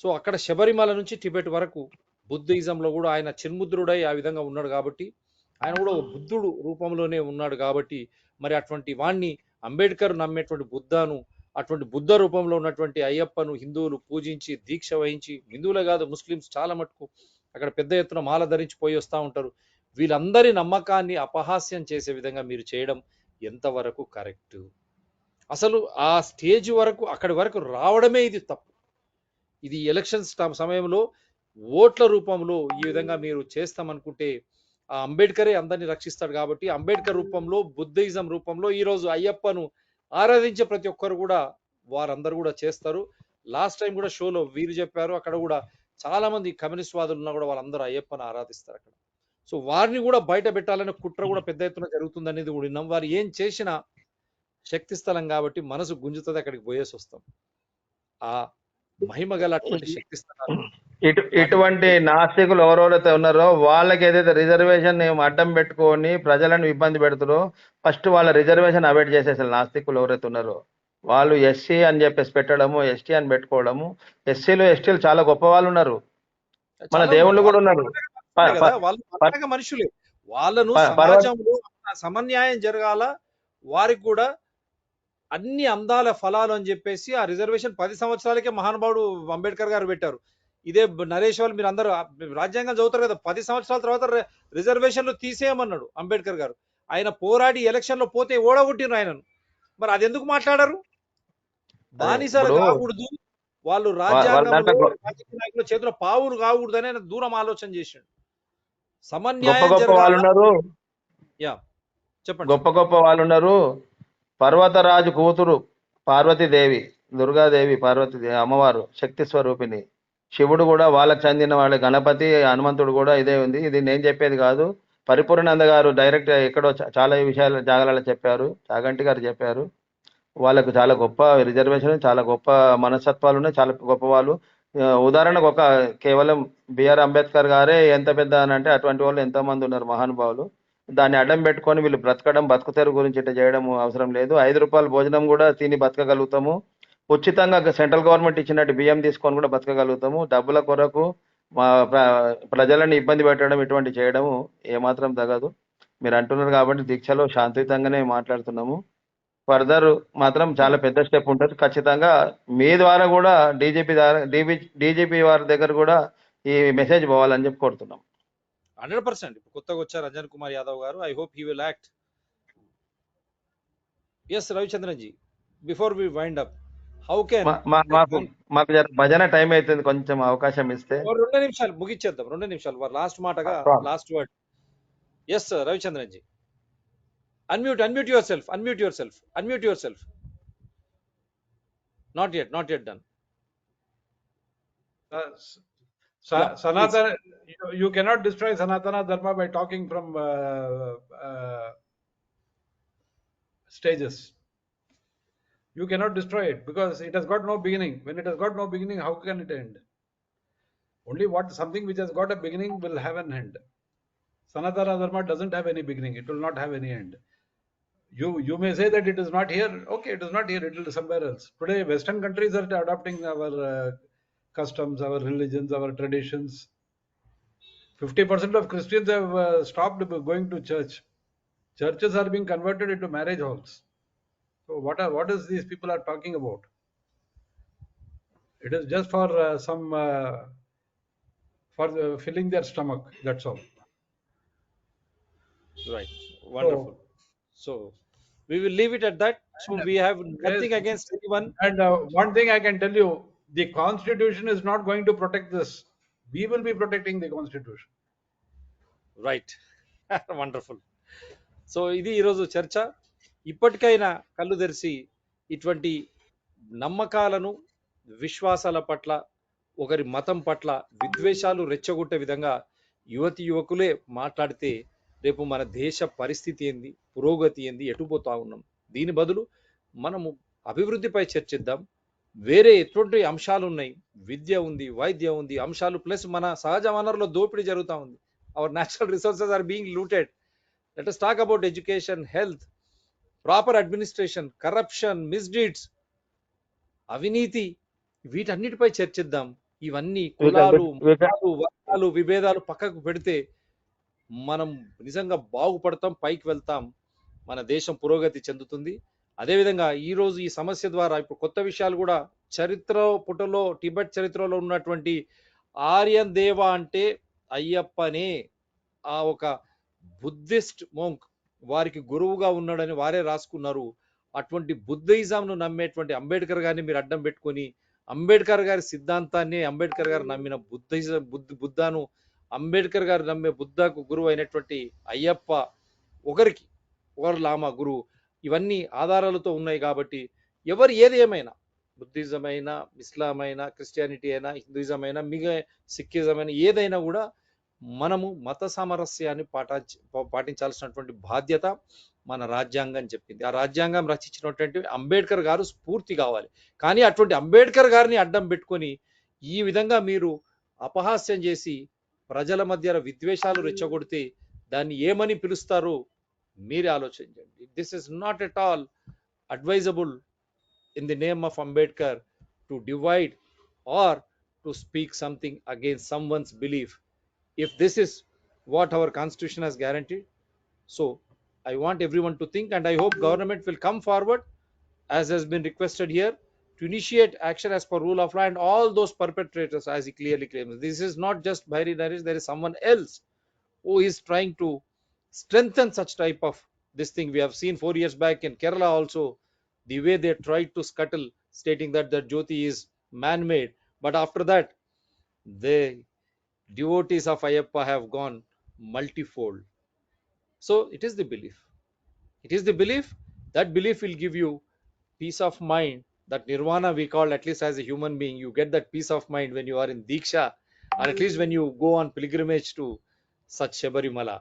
సో అక్కడ శబరిమల నుంచి టిబెట్ వరకు బుద్ధిజంలో కూడా ఆయన చిన్ముద్రుడై ఆ విధంగా ఉన్నాడు కాబట్టి, ఆయన కూడా ఒక బుద్ధుడు రూపంలోనే ఉన్నాడు కాబట్టి మరి అటువంటి వాణ్ణి అంబేద్కర్ నమ్మేటువంటి బుద్ధను, అటువంటి బుద్ధ రూపంలో ఉన్నటువంటి అయ్యప్పను హిందువులు పూజించి దీక్ష వహించి, హిందువులే కాదు ముస్లిమ్స్ చాలా మటుకు అక్కడ పెద్ద ఎత్తున మాల ధరించి పోయి వస్తూ ఉంటారు. వీళ్ళందరి నమ్మకాన్ని అపహాస్యం చేసే విధంగా మీరు చేయడం ఎంతవరకు కరెక్ట్? అసలు ఆ స్టేజ్ వరకు అక్కడి వరకు రావడమే ఇది తప్పు. ఇది ఎలక్షన్స్ సమయంలో ఓట్ల రూపంలో ఈ విధంగా మీరు చేస్తామనుకుంటే ఆ అంబేద్కరే అందరినీ రక్షిస్తాడు కాబట్టి అంబేద్కర్ రూపంలో బుద్ధిజం రూపంలో ఈరోజు అయ్యప్పను ఆరాధించే ప్రతి ఒక్కరు కూడా వారందరూ కూడా చేస్తారు. లాస్ట్ టైం కూడా షోలో వీరు చెప్పారు, అక్కడ కూడా చాలా మంది కమ్యూనిస్ట్ వాదులు ఉన్నా కూడా వాళ్ళందరూ అయ్యప్పను ఆరాధిస్తారు అక్కడ. సో వారిని కూడా బయట పెట్టాలనే కుట్ర కూడా పెద్ద ఎత్తున జరుగుతుంది అనేది కూడా విన్నాం. వారు ఏం చేసినా శక్తి స్థలం కాబట్టి మనసు గుంజుతుంది, అక్కడికి పోయేసి వస్తాం. ఆ మహిమ గల అటువంటి శక్తి స్థలాలు ఇటువంటి నాస్తికులు ఎవరెవరైతే ఉన్నారో వాళ్ళకి ఏదైతే రిజర్వేషన్ అడ్డం పెట్టుకొని ప్రజలను ఇబ్బంది పెడుతారో ఫస్ట్ వాళ్ళ రిజర్వేషన్ అవాయిడ్ చేసేసారు. నాస్తికులు ఎవరైతే ఉన్నారో వాళ్ళు ఎస్సీ అని చెప్పేసి పెట్టడము, ఎస్టీ అని పెట్టుకోవడము. ఎస్సీలు ఎస్టీలు చాలా గొప్ప వాళ్ళు ఉన్నారు, మన దేవుళ్ళు కూడా ఉన్నారు. వాళ్ళు మనుషులే. వాళ్ళను సమాజంలో సమన్యాయం జరగాల, వారికి కూడా అన్ని అందాల ఫలాలు అని చెప్పేసి ఆ రిజర్వేషన్ 10 సంవత్సరాలకే మహానుభావుడు అంబేద్కర్ గారు పెట్టారు. ఇదే నరేష్ వాళ్ళు మీరు అందరూ రాజ్యాంగం చదువుతారు కదా, 10 సంవత్సరాల తర్వాత రిజర్వేషన్లు తీసేయమన్నాడు అంబేద్కర్ గారు. ఆయన పోరాడి ఎలక్షన్ లో పోతే ఓడగొట్టిన ఆయనను. మరి అది ఎందుకు మాట్లాడారు? బానిసలు కాకూడదు, వాళ్ళు రాజ్యాంగంలో రాజకీయ నాయకుల చేతిలో పావులు కాకూడదు అని ఆయన దూరం ఆలోచన చేశాడు. సమన్యాయం చెప్పండి. గొప్ప గొప్ప వాళ్ళు ఉన్నారు. పర్వతరాజు కూతురు పార్వతీదేవి, దుర్గాదేవి, పార్వతీదేవి అమ్మవారు శక్తి స్వరూపిణి. శివుడు కూడా వాళ్ళకి చెందిన వాళ్ళ, గణపతి, హనుమంతుడు కూడా ఇదే ఉంది. ఇది నేను చెప్పేది కాదు, పరిపూర్ణానంద గారు డైరెక్ట్ ఎక్కడో చాలా విషయాలు జాగాలలో చెప్పారు, చాగంటి గారు చెప్పారు. వాళ్ళకు చాలా గొప్ప రిజర్వేషన్, చాలా గొప్ప మనస్తత్వాలు ఉన్నాయి, చాలా గొప్ప వాళ్ళు. ఉదాహరణకు ఒక కేవలం బిఆర్ అంబేద్కర్ గారే ఎంత పెద్ద అని అంటే అటువంటి వాళ్ళు ఎంతో మంది ఉన్నారు మహానుభావులు. దాన్ని అడ్డం పెట్టుకొని వీళ్ళు బ్రతకడం, బతుకుతెరువు గురించి ఇట్లా చేయడం అవసరం లేదు. 5 రూపాయల భోజనం కూడా తిని బతకగలుగుతాము. ఉచితంగా సెంట్రల్ గవర్నమెంట్ ఇచ్చినట్టు బియ్యం తీసుకొని కూడా బతకగలుగుతాము. డబ్బుల కొరకు ప్రజలను ఇబ్బంది పెట్టడం, ఇటువంటి చేయడము ఏమాత్రం తగదు. మీరు అంటున్నారు కాబట్టి దీక్షలో శాంతియుతంగానే మాట్లాడుతున్నాము. ఫర్దర్ మాత్రం చాలా పెద్ద స్టెప్ ఉంటుంది. ఖచ్చితంగా మీ ద్వారా కూడా డీజీపీ వారి దగ్గర కూడా ఈ మెసేజ్ పోవాలని చెప్పి కోరుతున్నాం. 100%. ఇప్పుడు కొత్తగా వచ్చారు రంజన్ కుమార్ యాదవ్ గారు. I hope he will act. Yes Ravichandran ji, before we wind up, how can మాకు భజన టైం అవుతుంది, కొంచెం అవకాశం ఇస్తే. 2 నిమిషాలు ముగిచ్చేద్దాం. 2 నిమిషాలు లాస్ట్ మాటగా, last word. Yes Ravichandran ji, unmute yourself. Not yet done. Sanatana, you cannot destroy Sanatana Dharma by talking from stages. You cannot destroy it because it has got no beginning. When it has got no beginning, how can it end? Only something which has got a beginning will have an end. Sanatana Dharma doesn't have any beginning. It will not have any end. You may say that it is not here. Okay, it is not here. It will be somewhere else. Today, Western countries are adopting our customs, our religions, our traditions. 50% of Christians have stopped going to church. Churches are being converted into marriage halls. So what is these people are talking about? It is just for filling their stomach. That's all. Right. Wonderful. So we will leave it at that. So we have nothing against anyone. And one thing I can tell you, the Constitution is not going to protect this. We will be protecting the Constitution. Right. Wonderful. So ఇది ఈరోజు చర్చ. ఇప్పటికైనా కళ్ళు తెరిచి ఇటువంటి నమ్మకాలను, విశ్వాసాల పట్ల, ఒకరి మతం పట్ల విద్వేషాలు రెచ్చగొట్టే విధంగా యువతి యువకులే మాట్లాడితే రేపు మన దేశ పరిస్థితి ఏంది, పురోగతి ఏంది, ఎటుపోతా ఉన్నాం. దీని బదులు మనము అభివృద్ధిపై చర్చిద్దాం. వేరే ఎటువంటి అంశాలు ఉన్నాయి, విద్య ఉంది, వైద్యం ఉంది, అంశాలు ప్లస్ మన సహజ వనరుల దోపిడీ జరుగుతూ ఉంది. Our natural resources are being looted. Let us talk about education, health, proper administration, corruption, misdeeds, అవినీతి, వీటన్నిటిపై చర్చిద్దాం. ఇవన్నీ కులాలు, మతాలు, వర్గాలు, విభేదాలు పక్కకు పెడితే మనం నిజంగా బాగుపడతాం, పైకి వెళ్తాం, మన దేశం పురోగతి చెందుతుంది. అదేవిధంగా ఈరోజు ఈ సమస్య ద్వారా ఇప్పుడు కొత్త విషయాలు కూడా చరిత్ర పుటలో, టిబెట్ చరిత్రలో ఉన్నటువంటి ఆర్యన్ దేవ అంటే అయ్యప్పనే, ఆ ఒక బుద్ధిస్ట్ మోంక్ వారికి గురువుగా ఉన్నాడని వారే రాసుకున్నారు. అటువంటి బుద్ధిజంను నమ్మేటువంటి అంబేద్కర్ గారిని మీరు అడ్డం పెట్టుకొని అంబేద్కర్ గారి సిద్ధాంతాన్ని, అంబేద్కర్ గారు నమ్మిన బుద్ధను, అంబేద్కర్ గారు నమ్మే బుద్ధకు గురువు అయినటువంటి అయ్యప్ప ఒకరు లామా గురువు, ఇవన్నీ ఆధారాలతో ఉన్నాయి. కాబట్టి ఎవరు ఏది ఏమైనా, బుద్ధిజం అయినా, ఇస్లాం అయినా, క్రిస్టియానిటీ అయినా, హిందూయిజం అయినా, సిక్కిజం అయినా, ఏదైనా కూడా మనము మత సామరస్యాన్ని పాటించాల్సినటువంటి బాధ్యత మన రాజ్యాంగం చెప్పింది. ఆ రాజ్యాంగం రచించినటువంటి అంబేద్కర్ గారు స్ఫూర్తి కావాలి. కానీ అటువంటి అంబేద్కర్ గారిని అడ్డం పెట్టుకొని ఈ విధంగా మీరు అపహాస్యం చేసి ప్రజల మధ్య విద్వేషాలు రెచ్చగొడితే దాన్ని ఏమని పిలుస్తారో మీరే ఆలోచించండి. This is not at all advisable in the name of Ambedkar to divide or to speak something against someone's belief. If this is what our constitution has guaranteed, so I want everyone to think, and I hope government will come forward as has been requested here to initiate action as per rule of law and all those perpetrators, as he clearly claims. This is not just Bhairi Naresh, there is someone else who is trying to strengthen such type of this thing. We have seen 4 years back in Kerala also, the way they tried to scuttle, stating that the Jyoti is man-made. But after that, the devotees of Ayyappa have gone multifold. So it is the belief. It is the belief. That belief will give you peace of mind. That nirvana we call, at least as a human being, you get that peace of mind when you are in Diksha, or at least when you go on pilgrimage to such Shabarimala.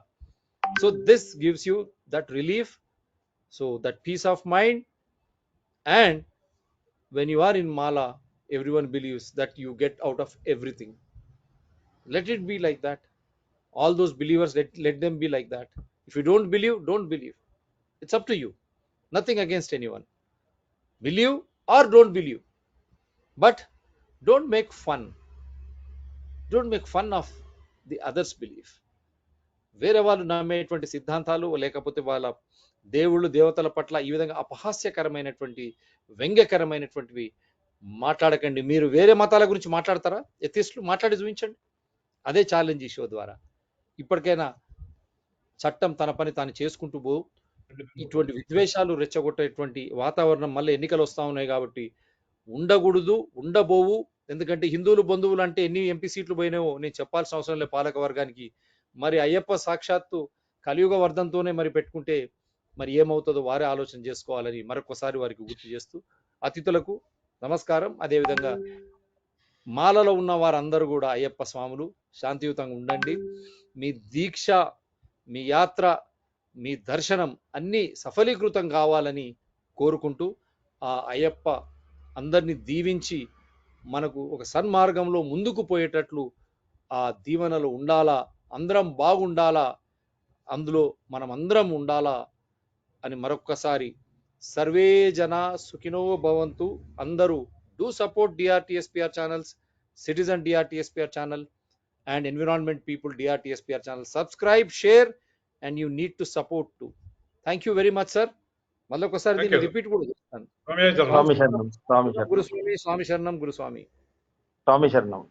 So this gives you that relief, so that peace of mind. And when you are in Mala, everyone believes that you get out of everything. Let it be like that. All those believers, let them be like that. If you don't believe, don't believe. It's up to you. Nothing against anyone. Believe or don't believe. But don't make fun. Don't make fun of the others' belief. వేరే వాళ్ళు నమ్మేటువంటి సిద్ధాంతాలు లేకపోతే వాళ్ళ దేవుళ్ళు దేవతల పట్ల ఈ విధంగా అపహాస్యకరమైనటువంటి వ్యంగ్యకరమైనటువంటివి మాట్లాడకండి. మీరు వేరే మతాల గురించి మాట్లాడతారా? ఎథిస్టులు మాట్లాడి చూపించండి. అదే ఛాలెంజ్ ఈ షో ద్వారా. ఇప్పటికైనా చట్టం తన పని తాను చేసుకుంటూ ఇటువంటి విద్వేషాలు రెచ్చగొట్టేటువంటి వాతావరణం, మళ్ళీ ఎన్నికలు వస్తూ ఉన్నాయి కాబట్టి ఉండకూడదు, ఉండబోవు. ఎందుకంటే హిందువులు బంధువులు అంటే ఎన్ని ఎంపీ సీట్లు పోయినావో నేను చెప్పాల్సిన అవసరం లేదు పాలక వర్గానికి. మరి అయ్యప్ప సాక్షాత్తు కలియుగ వర్ధంతోనే మరి పెట్టుకుంటే మరి ఏమవుతుందో వారే ఆలోచన చేసుకోవాలని మరొకసారి వారికి గుర్తు చేస్తూ, అతిథులకు నమస్కారం. అదేవిధంగా మాలలో ఉన్న వారందరూ కూడా అయ్యప్ప స్వాములు శాంతియుతంగా ఉండండి. మీ దీక్ష, మీ యాత్ర, మీ దర్శనం అన్నీ సఫలీకృతం కావాలని కోరుకుంటూ, ఆ అయ్యప్ప అందరినీ దీవించి మనకు ఒక సన్మార్గంలో ముందుకు పోయేటట్లు ఆ దీవెనలు ఉండాలా, అందరం బాగుండాలా, అందులో మనం అందరం ఉండాలా అని మరొక్కసారి సర్వే జన సుఖినో భవంతు. అందరూ do support DRTSPR channels, citizen DRTSPR channel and environment people DRTSPR channel. Subscribe, share, and you need to support too. Thank you very much, sir. మళ్ళీ ఒకసారి దీన్ని రిపీట్ కూడా చేస్తాను. స్వామి శరణం, స్వామి శరణం, గురుస్వామి, స్వామి శరణం, గురుస్వామి, స్వామి శరణం.